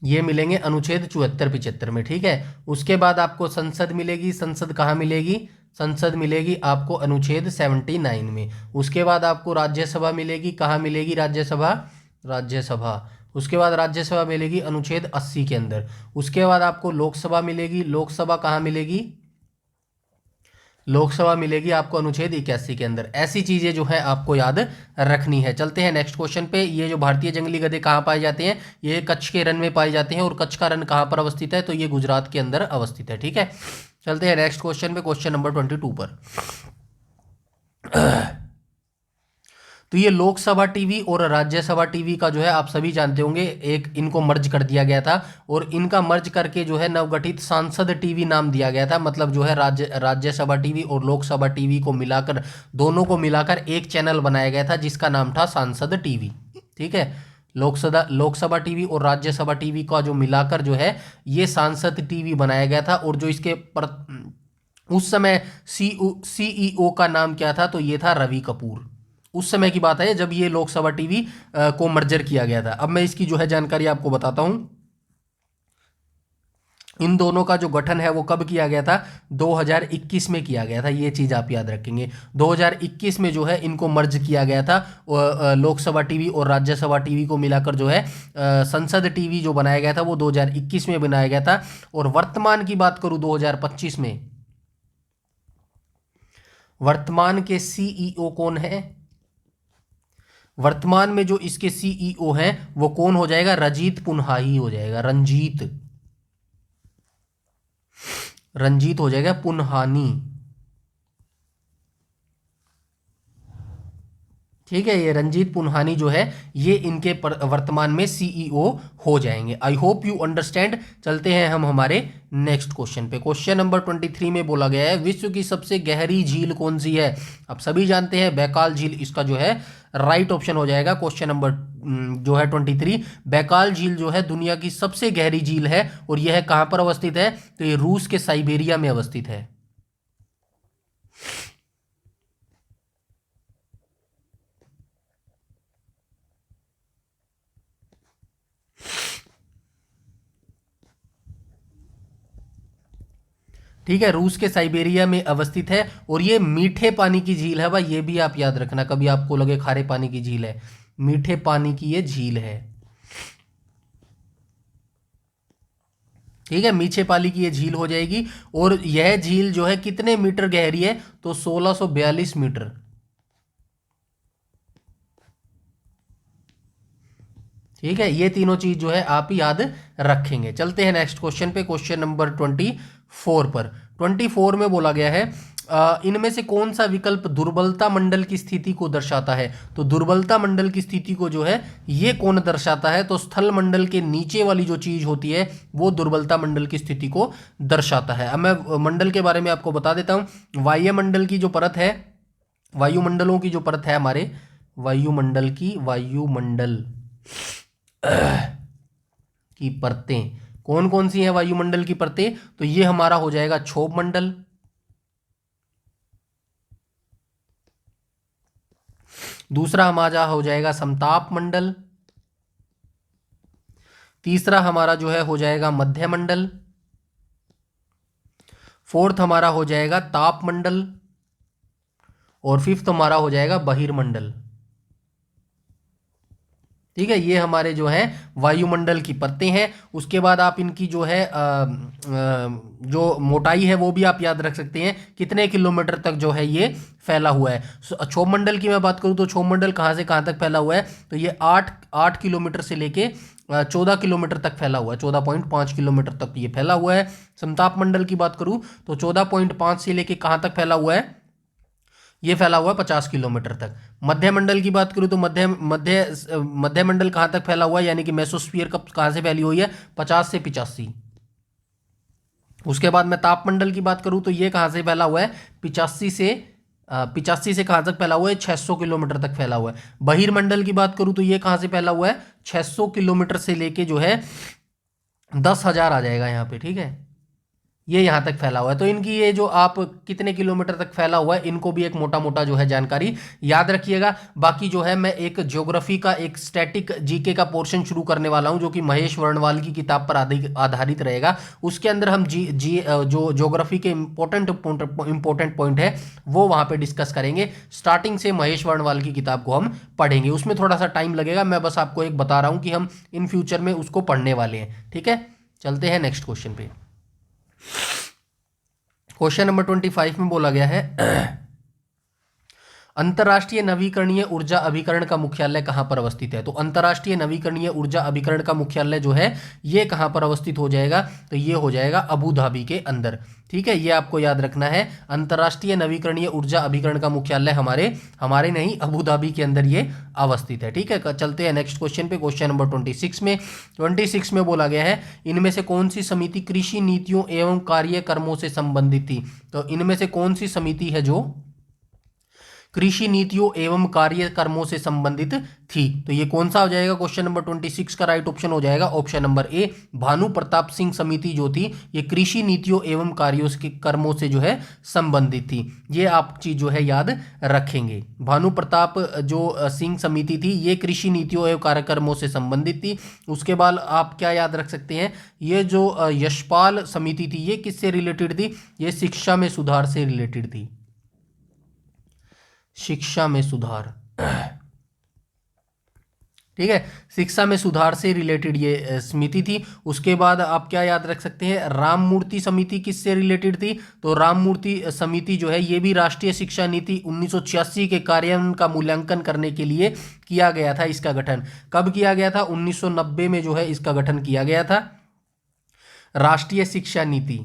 ये मिलेंगे अनुच्छेद 74-75 में। ठीक है, उसके बाद आपको संसद मिलेगी। संसद कहाँ मिलेगी? संसद मिलेगी आपको अनुच्छेद 79 में। उसके बाद आपको राज्यसभा मिलेगी। कहाँ मिलेगी राज्यसभा? राज्यसभा। उसके बाद राज्यसभा मिलेगी अनुच्छेद 80 के अंदर। उसके बाद आपको लोकसभा मिलेगी। लोकसभा कहाँ मिलेगी? लोकसभा मिलेगी आपको अनुच्छेद 81 के अंदर। ऐसी चीजें जो है आपको याद रखनी है। चलते हैं नेक्स्ट क्वेश्चन पे। ये जो भारतीय जंगली गधे कहाँ पाए जाते हैं? ये कच्छ के रन में पाए जाते हैं। और कच्छ का रन कहाँ पर अवस्थित है? तो ये गुजरात के अंदर अवस्थित है। ठीक है, चलते हैं नेक्स्ट क्वेश्चन पे, क्वेश्चन नंबर 22 पर। तो ये लोकसभा टीवी और राज्यसभा टीवी का जो है आप सभी जानते होंगे, एक इनको मर्ज कर दिया गया था। और इनका मर्ज करके जो है नवगठित सांसद टीवी नाम दिया गया था। मतलब जो है राज्यसभा टीवी और लोकसभा टीवी को मिलाकर, दोनों को मिलाकर एक चैनल बनाया गया था जिसका नाम था सांसद टीवी। ठीक है, लोकसभा टीवी और राज्यसभा टीवी का जो मिलाकर जो है ये सांसद टीवी बनाया गया था। और जो इसके उस समय सीईओ का नाम क्या था? तो ये था रवि कपूर। उस समय की बात है जब ये लोकसभा टीवी को मर्जर किया गया था। अब मैं इसकी जो है जानकारी आपको बताता हूं। इन दोनों का जो गठन है वो कब किया गया था? 2021 में किया गया था। ये चीज आप याद रखेंगे, 2021 में जो है इनको मर्ज किया गया था। लोकसभा टीवी और राज्यसभा टीवी को मिलाकर जो है संसद टीवी जो बनाया गया था वो 2021 में बनाया गया था। और वर्तमान की बात करूं 2025 में, वर्तमान के सीईओ कौन है? वर्तमान में जो इसके सीईओ हैं वो कौन हो जाएगा? रंजीत पुन्हाही हो जाएगा। रंजीत हो जाएगा पुन्हानी। ठीक है, ये रंजीत पुन्हानी जो है ये इनके वर्तमान में सीईओ हो जाएंगे। I hope you understand. चलते हैं हम हमारे नेक्स्ट क्वेश्चन पे। क्वेश्चन नंबर 23 में बोला गया है विश्व की सबसे गहरी झील कौन सी है। अब सभी जानते हैं बैकाल झील इसका जो है राइट ऑप्शन हो जाएगा। क्वेश्चन नंबर जो है 23, बैकाल झील जो है दुनिया की सबसे गहरी झील है और यह कहाँ पर अवस्थित है, तो ये रूस के साइबेरिया में अवस्थित है। ठीक है, रूस के साइबेरिया में अवस्थित है और ये मीठे पानी की झील है भाई, ये भी आप याद रखना, कभी आपको लगे खारे पानी की झील है, मीठे पानी की ये झील है। ठीक है, मीठे पानी की ये झील हो जाएगी और यह झील जो है कितने मीटर गहरी है, तो 1642 मीटर। ठीक है, ये तीनों चीज जो है आप याद रखेंगे। चलते हैं नेक्स्ट क्वेश्चन पे, क्वेश्चन नंबर 24 पर। 24 में बोला गया है इनमें से कौन सा विकल्प दुर्बलता मंडल की स्थिति को दर्शाता है। तो दुर्बलता मंडल की स्थिति को जो है ये कौन दर्शाता है, तो स्थल मंडल के नीचे वाली जो चीज होती है वो दुर्बलता मंडल की स्थिति को दर्शाता है। अब मैं मंडल के बारे में आपको बता देता हूं। वायुमंडल की जो परत है, वायुमंडलों की जो परत है हमारे वायुमंडल की परतें कौन कौन सी हैं वायुमंडल की परतें, तो ये हमारा हो जाएगा क्षोभ मंडल, दूसरा हमारा हो जाएगा समताप मंडल, तीसरा हमारा जो है हो जाएगा मध्य मंडल, फोर्थ हमारा हो जाएगा ताप मंडल और फिफ्थ हमारा हो जाएगा बहिर्मंडल। ठीक है, ये हमारे जो है वायुमंडल की परतें हैं। उसके बाद आप इनकी जो है जो मोटाई है वो भी आप याद रख सकते हैं, कितने किलोमीटर तक जो है ये फैला हुआ है। क्षोभ मंडल की मैं बात करूं तो क्षोभ मंडल कहाँ से कहाँ तक फैला हुआ है, तो ये 8 किलोमीटर से लेके 14 किलोमीटर तक फैला हुआ है, 14.5 किलोमीटर तक ये फैला हुआ है। समताप मंडल की बात करूं तो 14.5 से लेके कहाँ तक फैला हुआ है, ये फैला हुआ है 50 किलोमीटर तक। मध्य मंडल की बात करूं तो मध्य मंडल कहां तक फैला हुआ है, यानी कि मेसोस्फीयर कब कहां से फैली हुई है, 50 से 85। उसके बाद मैं तापमंडल की बात करूं तो ये कहां से फैला हुआ है, 85 से कहां तक फैला हुआ है, 600 किलोमीटर तक फैला हुआ है। बहिर्मंडल की बात करूं तो ये कहां से फैला हुआ है, 600 किलोमीटर से लेके जो है 10,000 आ जाएगा यहाँ पे। ठीक है, ये यहाँ तक फैला हुआ है। तो इनकी ये जो आप कितने किलोमीटर तक फैला हुआ है, इनको भी एक मोटा मोटा जो है जानकारी याद रखिएगा। बाकी जो है मैं एक ज्योग्राफी का एक स्टैटिक जीके का पोर्शन शुरू करने वाला हूं जो कि महेश वर्णवाल की किताब पर आधारित रहेगा। उसके अंदर हम जो ज्योग्राफी के इंपॉर्टेंट पॉइंट है वो वहां पे डिस्कस करेंगे। स्टार्टिंग से महेश वर्णवाल की किताब को हम पढ़ेंगे, उसमें थोड़ा सा टाइम लगेगा, मैं बस आपको एक बता रहा हूं कि हम इन फ्यूचर में उसको पढ़ने वाले हैं। ठीक है, चलते हैं नेक्स्ट क्वेश्चन पे। क्वेश्चन नंबर 25 में बोला गया है अंतर्राष्ट्रीय नवीकरणीय ऊर्जा अभिकरण का मुख्यालय कहां पर अवस्थित है। तो अंतर्राष्ट्रीय नवीकरणीय ऊर्जा अभिकरण का मुख्यालय जो है ये कहां पर अवस्थित हो जाएगा, तो ये हो जाएगा अबू धाबी के अंदर। ठीक है, ये आपको याद रखना है, अंतर्राष्ट्रीय नवीकरणीय ऊर्जा अभिकरण का मुख्यालय हमारे नहीं अबू धाबी के अंदर ये अवस्थित है। ठीक है, चलते हैं नेक्स्ट क्वेश्चन पे। क्वेश्चन नंबर 26 में बोला गया है इनमें से कौन सी समिति कृषि नीतियों एवं कार्यक्रमों से संबंधित थी। तो इनमें से कौन सी समिति है जो कृषि नीतियों एवं कार्यक्रमों से संबंधित थी, तो ये कौन सा हो जाएगा, क्वेश्चन नंबर 26 का राइट ऑप्शन हो जाएगा option number A, Bhanu Pratap Singh समिति जो थी ये कृषि नीतियों एवं कार्यक्रमों से जो है संबंधित थी। ये आप चीज जो है याद रखेंगे, भानु प्रताप जो सिंह समिति थी ये कृषि नीतियों एवं कार्यक्रमों से संबंधित थी। उसके बाद आप क्या याद रख सकते हैं, ये जो यशपाल समिति थी ये किससे रिलेटेड थी, ये शिक्षा में सुधार से रिलेटेड थी, शिक्षा में सुधार। ठीक है, शिक्षा में सुधार से रिलेटेड ये समिति थी। उसके बाद आप क्या याद रख सकते हैं, राममूर्ति समिति किससे रिलेटेड थी, तो राममूर्ति समिति जो है ये भी राष्ट्रीय शिक्षा नीति 1986 के कार्यान्वयन का मूल्यांकन करने के लिए किया गया था। इसका गठन कब किया गया था, 1990 में जो है इसका गठन किया गया था, राष्ट्रीय शिक्षा नीति।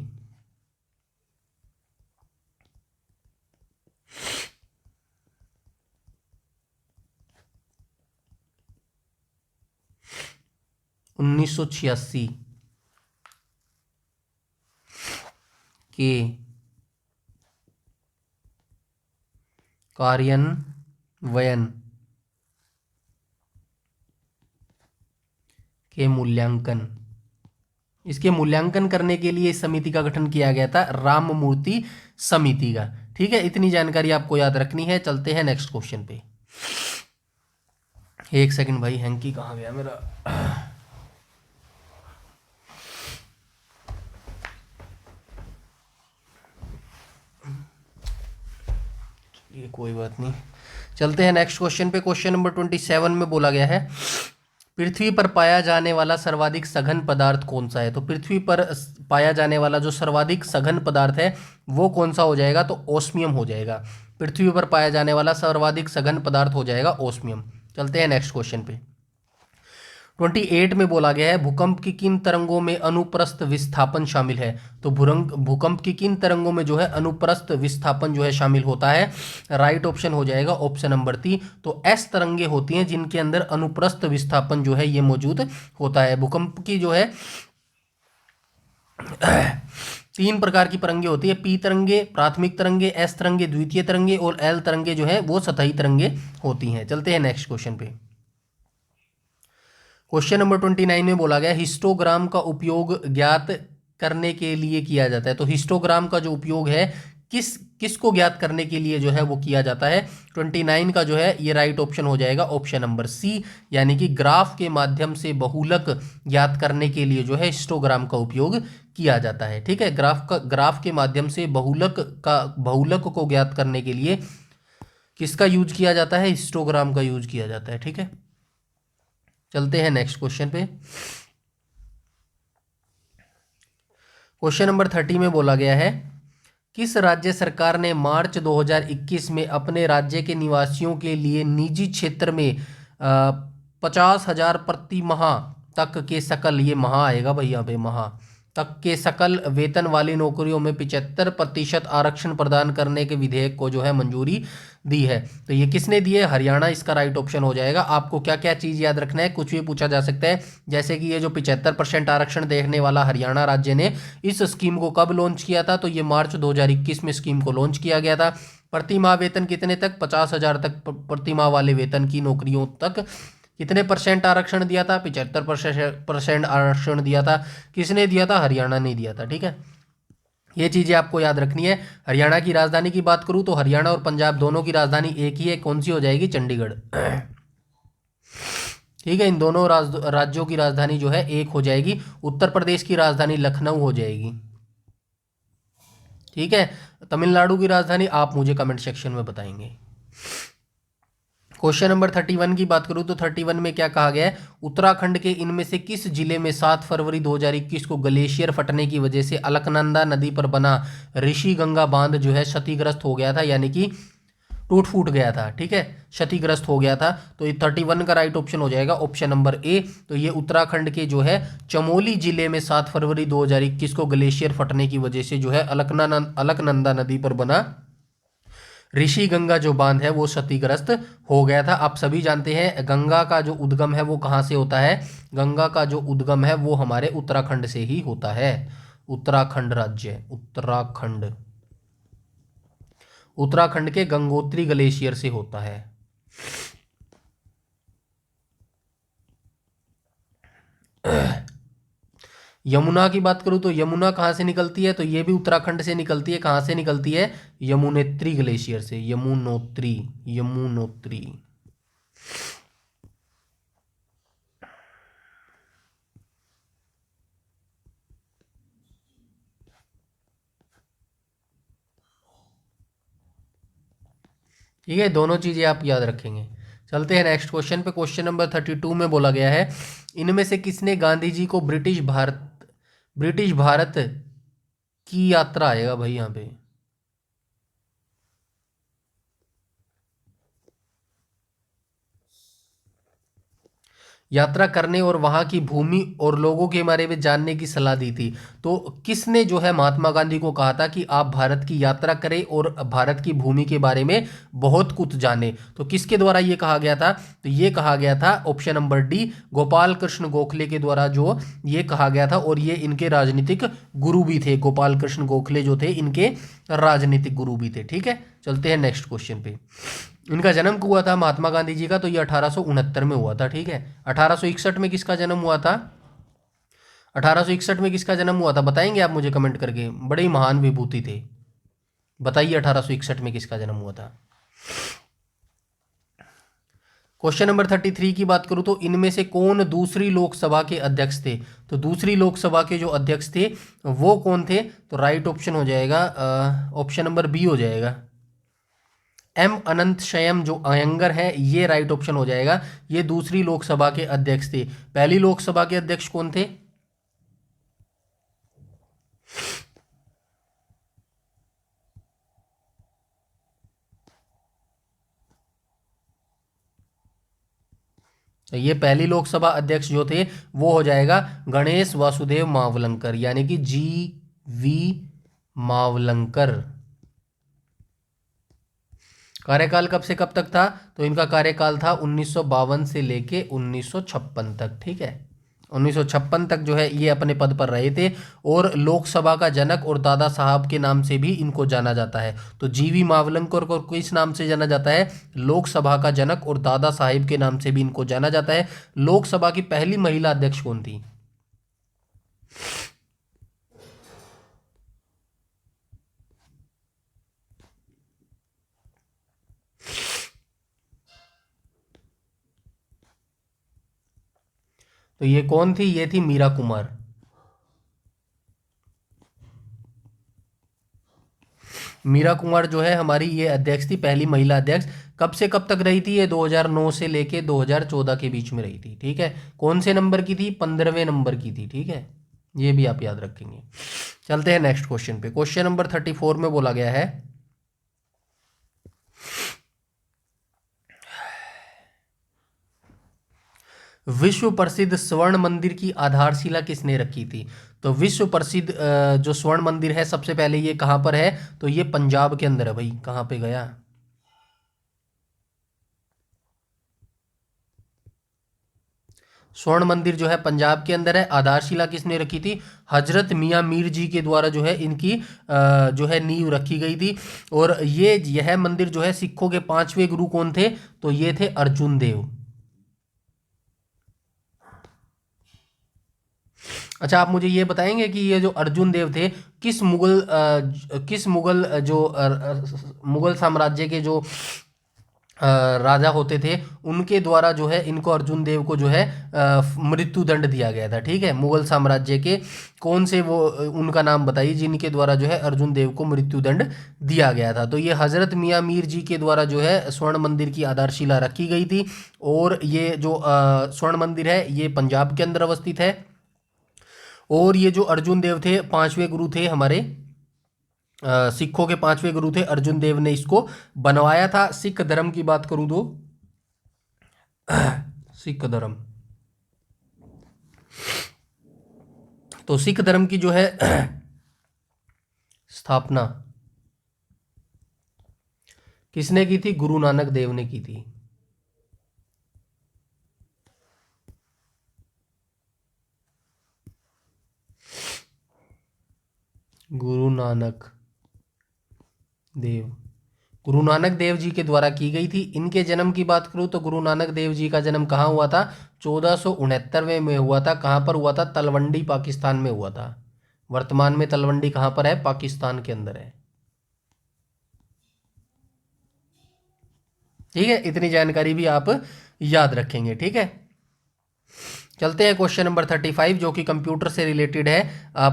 1986 के कार्यान्वयन के मूल्यांकन, इसके मूल्यांकन करने के लिए इस समिति का गठन किया गया था, राममूर्ति समिति का। ठीक है, इतनी जानकारी आपको याद रखनी है। चलते हैं नेक्स्ट क्वेश्चन पे। एक सेकंड भाई, हैंकी कहाँ गया मेरा। ये कोई बात नहीं, चलते हैं नेक्स्ट क्वेश्चन पे। क्वेश्चन नंबर 27 में बोला गया है, पृथ्वी पर पाया जाने वाला सर्वाधिक सघन पदार्थ कौन सा है। तो पृथ्वी पर पाया जाने वाला जो सर्वाधिक सघन पदार्थ है वो कौन सा हो जाएगा, तो ओस्मियम हो जाएगा। पृथ्वी पर पाया जाने वाला सर्वाधिक सघन पदार्थ हो जाएगा ओस्मियम। चलते हैं नेक्स्ट क्वेश्चन पे। 28 में बोला गया है, भूकंप की किन तरंगों में अनुप्रस्थ विस्थापन शामिल है। तो भूकंप की किन तरंगों में जो है अनुप्रस्थ विस्थापन जो है शामिल होता है। राइट ऑप्शन हो जाएगा ऑप्शन नंबर 3। तो एस तरंगे होती हैं जिनके अंदर अनुप्रस्थ विस्थापन जो है ये मौजूद होता है। भूकंप की जो है 3 प्रकार की तरंगे होती है, पी तरंगे, प्राथमिक तरंगे, एस तरंगे, द्वितीय तरंगे, और एल तरंगे जो है वो सतही तरंगे होती हैं। चलते हैं नेक्स्ट क्वेश्चन पे। क्वेश्चन नंबर 29 में बोला गया, हिस्टोग्राम का उपयोग ज्ञात करने के लिए किया जाता है। तो हिस्टोग्राम का जो उपयोग है किसको ज्ञात करने के लिए जो है वो किया जाता है। 29 का जो है ये राइट ऑप्शन हो जाएगा ऑप्शन नंबर सी, यानी कि ग्राफ के माध्यम से बहुलक ज्ञात करने के लिए जो है हिस्टोग्राम का उपयोग किया जाता है। ठीक है, ग्राफ के माध्यम से बहुलक को ज्ञात करने के लिए किसका यूज किया जाता है, हिस्टोग्राम का यूज किया जाता है। ठीक है, चलते हैं नेक्स्ट क्वेश्चन पे। क्वेश्चन नंबर 30 में बोला गया है, किस राज्य सरकार ने मार्च 2021 में अपने राज्य के निवासियों के लिए निजी क्षेत्र में 50,000 प्रति माह तक के सकल, ये माह आएगा भाई यहाँ पे, माह तक के सकल वेतन वाली नौकरियों में 75% आरक्षण प्रदान करने के विधेयक को जो है मंजूरी दी है। तो ये किसने दी है, हरियाणा इसका राइट ऑप्शन हो जाएगा। आपको क्या क्या चीज़ याद रखना है, कुछ भी पूछा जा सकता है, जैसे कि ये जो 75% आरक्षण देने वाला हरियाणा राज्य ने इस स्कीम को कब लॉन्च किया था। तो ये मार्च 2021 में स्कीम को लॉन्च किया गया था। प्रति माह वेतन कितने तक, 50,000 तक प्रति माह वाले वेतन की नौकरियों तक कितने परसेंट आरक्षण दिया था, 75% आरक्षण दिया था। किसने दिया था, हरियाणा ने दिया था। ठीक है, ये चीज़ें आपको याद रखनी है। हरियाणा की राजधानी की बात करूं तो हरियाणा और पंजाब दोनों की राजधानी एक ही है, कौन सी हो जाएगी, चंडीगढ़। ठीक है, इन दोनों राज्यों की राजधानी जो है एक हो जाएगी। उत्तर प्रदेश की राजधानी लखनऊ हो जाएगी। ठीक है, तमिलनाडु की राजधानी आप मुझे कमेंट सेक्शन में बताएंगे। क्वेश्चन नंबर 31 की बात करूं तो 31 में क्या कहा गया है, उत्तराखंड के इनमें से किस जिले में 7 फरवरी 2021 को ग्लेशियर फटने की वजह से अलकनंदा नदी पर बना ऋषि गंगा बांध जो है क्षतिग्रस्त हो गया था, यानी कि टूट फूट गया था। ठीक है, क्षतिग्रस्त हो गया था। तो ये 31 का राइट ऑप्शन हो जाएगा ऑप्शन नंबर ए। तो ये उत्तराखंड के जो है चमोली जिले में 7 फरवरी 2021 को ग्लेशियर फटने की वजह से जो है अलकनंदा नदी पर बना ऋषि गंगा जो बांध है वो क्षतिग्रस्त हो गया था। आप सभी जानते हैं गंगा का जो उद्गम है वो कहाँ से होता है, गंगा का जो उद्गम है वो हमारे उत्तराखंड से ही होता है। उत्तराखंड राज्य, उत्तराखंड के गंगोत्री ग्लेशियर से होता है। यमुना की बात करूं तो यमुना कहाँ से निकलती है, तो ये भी उत्तराखंड से निकलती है। कहाँ से निकलती है, यमुनेत्री ग्लेशियर से, यमुनोत्री। ठीक है, दोनों चीजें आप याद रखेंगे। चलते हैं नेक्स्ट क्वेश्चन पे। क्वेश्चन नंबर 32 में बोला गया है, इनमें से किसने गांधी जी को ब्रिटिश भारत की यात्रा, आएगा भाई यहाँ पे, यात्रा करने और वहाँ की भूमि और लोगों के बारे में जानने की सलाह दी थी। तो किसने जो है महात्मा गांधी को कहा था कि आप भारत की यात्रा करें और भारत की भूमि के बारे में बहुत कुछ जानें? तो किसके द्वारा ये कहा गया था? तो ये कहा गया था option number D, Gopal Krishna Gokhale के द्वारा जो ये कहा गया था। और ये इनके राजनीतिक गुरु भी थे, गोपाल कृष्ण गोखले जो थे इनके राजनीतिक गुरु भी थे। ठीक है, चलते हैं नेक्स्ट क्वेश्चन पे। इनका जन्म कब हुआ था महात्मा गांधी जी का? तो ये 1869 में हुआ था। ठीक है, 1861 में किसका जन्म हुआ था? 1861 में किसका जन्म हुआ था बताएंगे आप मुझे कमेंट करके? बड़े ही महान विभूति थे, बताइए 1861 में किसका जन्म हुआ था। क्वेश्चन नंबर 33 की बात करूं तो इनमें से कौन दूसरी लोकसभा के अध्यक्ष थे? तो दूसरी लोकसभा के जो अध्यक्ष थे वो कौन थे? तो राइट ऑप्शन हो जाएगा ऑप्शन नंबर बी हो जाएगा, एम अनंत शयम जो अयंगर है, ये राइट ऑप्शन हो जाएगा। ये दूसरी लोकसभा के अध्यक्ष थे। पहली लोकसभा के अध्यक्ष कौन थे? ये पहली लोकसभा अध्यक्ष जो थे वो हो जाएगा गणेश वासुदेव मावलंकर, यानी कि जी वी मावलंकर। कार्यकाल कब से कब तक था? तो इनका कार्यकाल था 1952 से लेके 1956 तक। ठीक है, 1956 तक जो है ये अपने पद पर रहे थे। और लोकसभा का जनक और दादा साहब के नाम से भी इनको जाना जाता है। तो जीवी मावलंकर को किस नाम से जाना जाता है? लोकसभा का जनक और दादा साहिब के नाम से भी इनको जाना जाता है। लोकसभा की पहली महिला अध्यक्ष कौन थी? तो ये कौन थी? ये थी मीरा कुमार। मीरा कुमार जो है हमारी ये अध्यक्ष थी, पहली महिला अध्यक्ष। कब से कब तक रही थी? ये 2009 से लेके 2014 के बीच में रही थी। ठीक है, कौन से नंबर की थी? 15वें नंबर की थी। ठीक है, ये भी आप याद रखेंगे। चलते हैं नेक्स्ट क्वेश्चन पे। क्वेश्चन नंबर 34 में बोला गया है, विश्व प्रसिद्ध स्वर्ण मंदिर की आधारशिला किसने रखी थी? तो विश्व प्रसिद्ध जो स्वर्ण मंदिर है सबसे पहले ये कहाँ पर है? तो ये पंजाब के अंदर है भाई। कहाँ पे गया? स्वर्ण मंदिर जो है पंजाब के अंदर है। आधारशिला किसने रखी थी? हजरत मियाँ मीर जी के द्वारा जो है इनकी जो है नींव रखी गई थी। और यह मंदिर जो है सिखों के 5वें गुरु कौन थे? तो ये थे अर्जुन देव। अच्छा, आप मुझे ये बताएंगे कि ये जो अर्जुन देव थे किस मुगल मुगल साम्राज्य के जो राजा होते थे उनके द्वारा जो है इनको अर्जुन देव को जो है मृत्यु दंड दिया गया था। ठीक है, मुगल साम्राज्य के कौन से वो उनका नाम बताइए जिनके द्वारा जो है अर्जुन देव को मृत्यु दंड दिया गया था? तो ये हजरत मियाँ मीर जी के द्वारा जो है स्वर्ण मंदिर की आधारशिला रखी गई थी। और ये जो स्वर्ण मंदिर है ये पंजाब के अंदर अवस्थित है। और ये जो अर्जुन देव थे 5वें गुरु थे हमारे सिखों के 5वें गुरु थे, अर्जुन देव ने इसको बनवाया था। सिख धर्म की बात करूं तो सिख धर्म, तो सिख धर्म की जो है स्थापना किसने की थी? गुरु नानक देव ने की थी। गुरु नानक देव, गुरु नानक देव जी के द्वारा की गई थी। इनके जन्म की बात करूं तो गुरु नानक देव जी का जन्म कहाँ हुआ था? 1469 में हुआ था। कहाँ पर हुआ था? तलवंडी पाकिस्तान में हुआ था। वर्तमान में तलवंडी कहाँ पर है? पाकिस्तान के अंदर है। ठीक है, इतनी जानकारी भी आप याद रखेंगे। ठीक है, चलते हैं क्वेश्चन नंबर 35 जो कि कंप्यूटर से रिलेटेड है।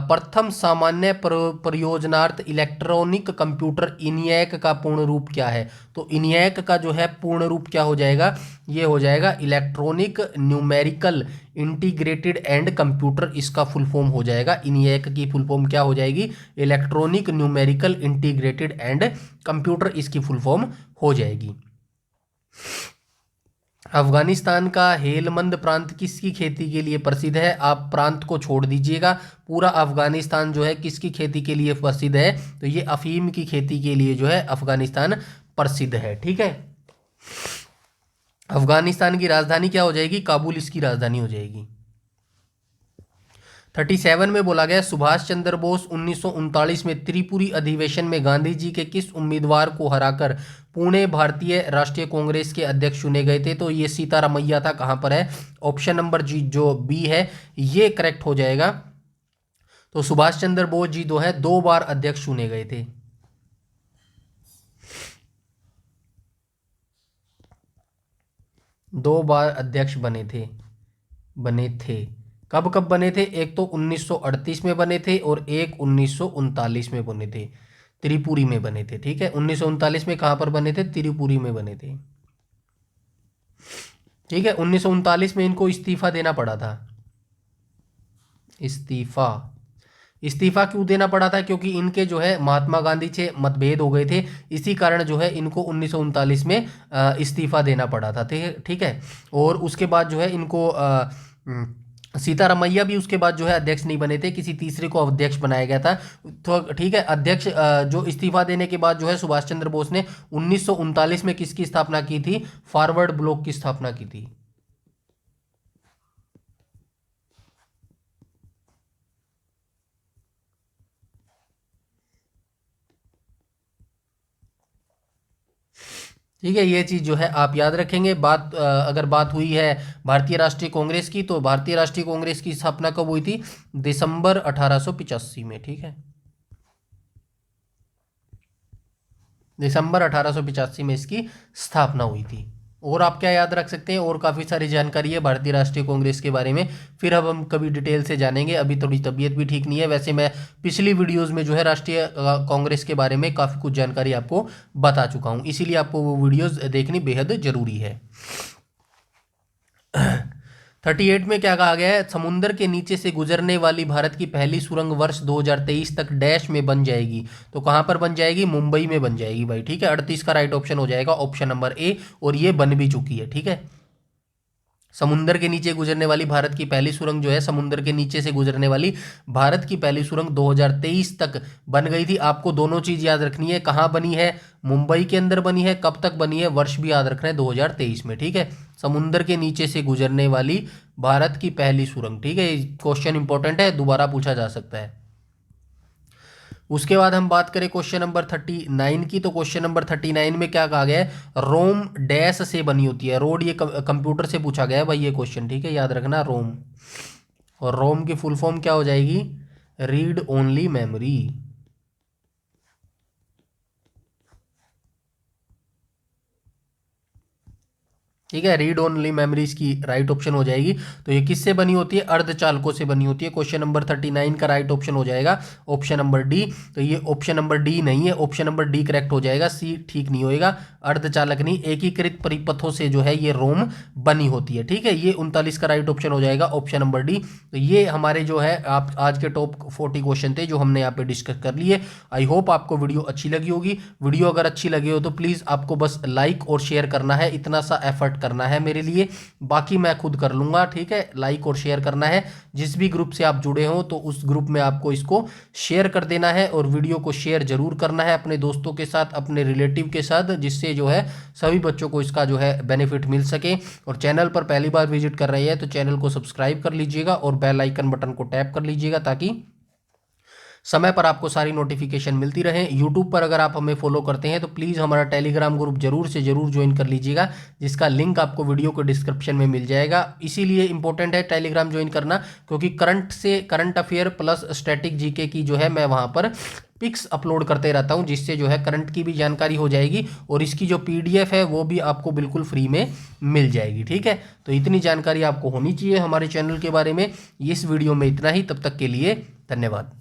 प्रथम सामान्य परियोजनार्थ इलेक्ट्रॉनिक कंप्यूटर इनियक का पूर्ण रूप क्या है? तो इनियक का जो है पूर्ण रूप क्या हो जाएगा? ये हो जाएगा electronic numerical integrated and computer, इसका फुल फॉर्म हो जाएगा। इनियक की फुल फॉर्म क्या हो जाएगी? Electronic numerical integrated and computer, इसकी फुल फॉर्म हो जाएगी। अफगानिस्तान का हेलमंद प्रांत किसकी खेती के लिए प्रसिद्ध है? आप प्रांत को छोड़ दीजिएगा, पूरा अफगानिस्तान जो है किसकी खेती के लिए प्रसिद्ध है? तो ये अफीम की खेती के लिए जो है अफगानिस्तान प्रसिद्ध है। ठीक है, अफगानिस्तान की राजधानी क्या हो जाएगी? काबुल इसकी राजधानी हो जाएगी। 37 में बोला गया सुभाष चंद्र बोस 1939 में त्रिपुरी अधिवेशन में गांधी जी के किस उम्मीदवार को हराकर पुणे भारतीय राष्ट्रीय कांग्रेस के अध्यक्ष चुने गए थे? तो ये सीतारामैया था। कहां पर है? ऑप्शन नंबर जी जो बी है ये करेक्ट हो जाएगा। तो सुभाष चंद्र बोस जी जो है 2 बार अध्यक्ष चुने गए थे। दो बार अध्यक्ष बने थे। कब कब बने थे? एक तो 1938 में बने थे और एक 1939 में बने थे, त्रिपुरी में बने थे। ठीक है, 1939 में कहां पर बने थे? त्रिपुरी में बने थे। ठीक है, 1939 में इनको इस्तीफा देना पड़ा था। इस्तीफा क्यों देना पड़ा था? क्योंकि इनके जो है महात्मा गांधी से मतभेद हो गए थे, इसी कारण जो है इनको 1939 में इस्तीफा देना पड़ा था। ठीक है, और उसके बाद जो है इनको सीतारामैया भी उसके बाद जो है अध्यक्ष नहीं बने थे, किसी तीसरे को अध्यक्ष बनाया गया था। तो ठीक है, अध्यक्ष जो इस्तीफा देने के बाद जो है सुभाष चंद्र बोस ने 1939 में किसकी स्थापना की थी? फॉरवर्ड ब्लॉक की स्थापना की थी। ठीक है, ये चीज़ जो है आप याद रखेंगे। अगर बात हुई है भारतीय राष्ट्रीय कांग्रेस की, तो भारतीय राष्ट्रीय कांग्रेस की स्थापना कब हुई थी? दिसंबर 1885 में। ठीक है, दिसंबर 1885 में इसकी स्थापना हुई थी। और आप क्या याद रख सकते हैं? और काफ़ी सारी जानकारी है भारतीय राष्ट्रीय कांग्रेस के बारे में, फिर अब हम कभी डिटेल से जानेंगे। अभी थोड़ी तबीयत भी ठीक नहीं है। वैसे मैं पिछली वीडियोस में जो है राष्ट्रीय कांग्रेस के बारे में काफ़ी कुछ जानकारी आपको बता चुका हूँ, इसीलिए आपको वो वीडियोज़ देखनी बेहद ज़रूरी है। 38 में क्या कहा गया है? समुद्र के नीचे से गुजरने वाली भारत की पहली सुरंग वर्ष 2023 तक डैश में बन जाएगी। तो कहां पर बन जाएगी? मुंबई में बन जाएगी भाई। ठीक है, 38 का राइट ऑप्शन हो जाएगा ऑप्शन नंबर ए, और ये बन भी चुकी है। ठीक है, समुद्र के नीचे गुजरने वाली भारत की पहली सुरंग जो है, समुद्र के नीचे से गुजरने वाली भारत की पहली सुरंग 2023 तक बन गई थी। आपको दोनों चीज याद रखनी है, कहाँ बनी है? मुंबई के अंदर बनी है। कब तक बनी है? वर्ष भी याद रखना है, 2023 में। ठीक है, समुद्र के नीचे से गुजरने वाली भारत की पहली सुरंग। ठीक है, क्वेश्चन इंपॉर्टेंट है, दोबारा पूछा जा सकता है। उसके बाद हम बात करें क्वेश्चन नंबर 39 की, तो क्वेश्चन नंबर 39 में क्या कहा गया है? रोम डैश से बनी होती है। रोड, ये कंप्यूटर से पूछा गया है भाई ये क्वेश्चन। ठीक है, याद रखना रोम, और रोम की फुल फॉर्म क्या हो जाएगी? Read only memory. ठीक है, रीड ओनली मेमोरीज की राइट ऑप्शन हो जाएगी। तो ये किससे बनी होती है? अर्धचालकों से बनी होती है। क्वेश्चन नंबर 39 का राइट ऑप्शन हो जाएगा ऑप्शन नंबर डी। तो ये ऑप्शन नंबर डी नहीं है, ऑप्शन नंबर डी करेक्ट हो जाएगा, सी ठीक नहीं होएगा। अर्धचालक नहीं, एकीकृत परिपथों से जो है ये रोम बनी होती है। ठीक है, ये 39 का राइट ऑप्शन हो जाएगा ऑप्शन नंबर डी। तो ये हमारे जो है आप आज के टॉप 40 क्वेश्चन थे जो हमने यहाँ पे डिस्कस कर लिए। आई होप आपको वीडियो अच्छी लगी होगी। वीडियो अगर अच्छी लगी हो तो प्लीज़ आपको बस लाइक और शेयर करना है, इतना सा एफर्ट करना है मेरे लिए, बाकी मैं खुद कर लूंगा। ठीक है, लाइक और शेयर करना है। जिस भी ग्रुप से आप जुड़े हो तो उस ग्रुप में आपको इसको शेयर कर देना है, और वीडियो को शेयर जरूर करना है अपने दोस्तों के साथ, अपने रिलेटिव के साथ, जिससे जो है सभी बच्चों को इसका जो है बेनिफिट मिल सके। और चैनल पर पहली बार विजिट कर रहे हैं तो चैनल को सब्सक्राइब कर लीजिएगा और बेल आइकन बटन को टैप कर लीजिएगा, ताकि समय पर आपको सारी नोटिफिकेशन मिलती रहे। यूट्यूब पर अगर आप हमें फॉलो करते हैं तो प्लीज़ हमारा टेलीग्राम ग्रुप जरूर से जरूर ज्वाइन कर लीजिएगा, जिसका लिंक आपको वीडियो को डिस्क्रिप्शन में मिल जाएगा। इसीलिए इंपॉर्टेंट है टेलीग्राम ज्वाइन करना, क्योंकि current affair plus static GK की जो है मैं वहाँ पर पिक्स अपलोड करते रहता हूँ, जिससे जो है करंट की भी जानकारी हो जाएगी, और इसकी जो PDF है वो भी आपको बिल्कुल फ्री में मिल जाएगी। ठीक है, तो इतनी जानकारी आपको होनी चाहिए हमारे चैनल के बारे में। इस वीडियो में इतना ही, तब तक के लिए धन्यवाद।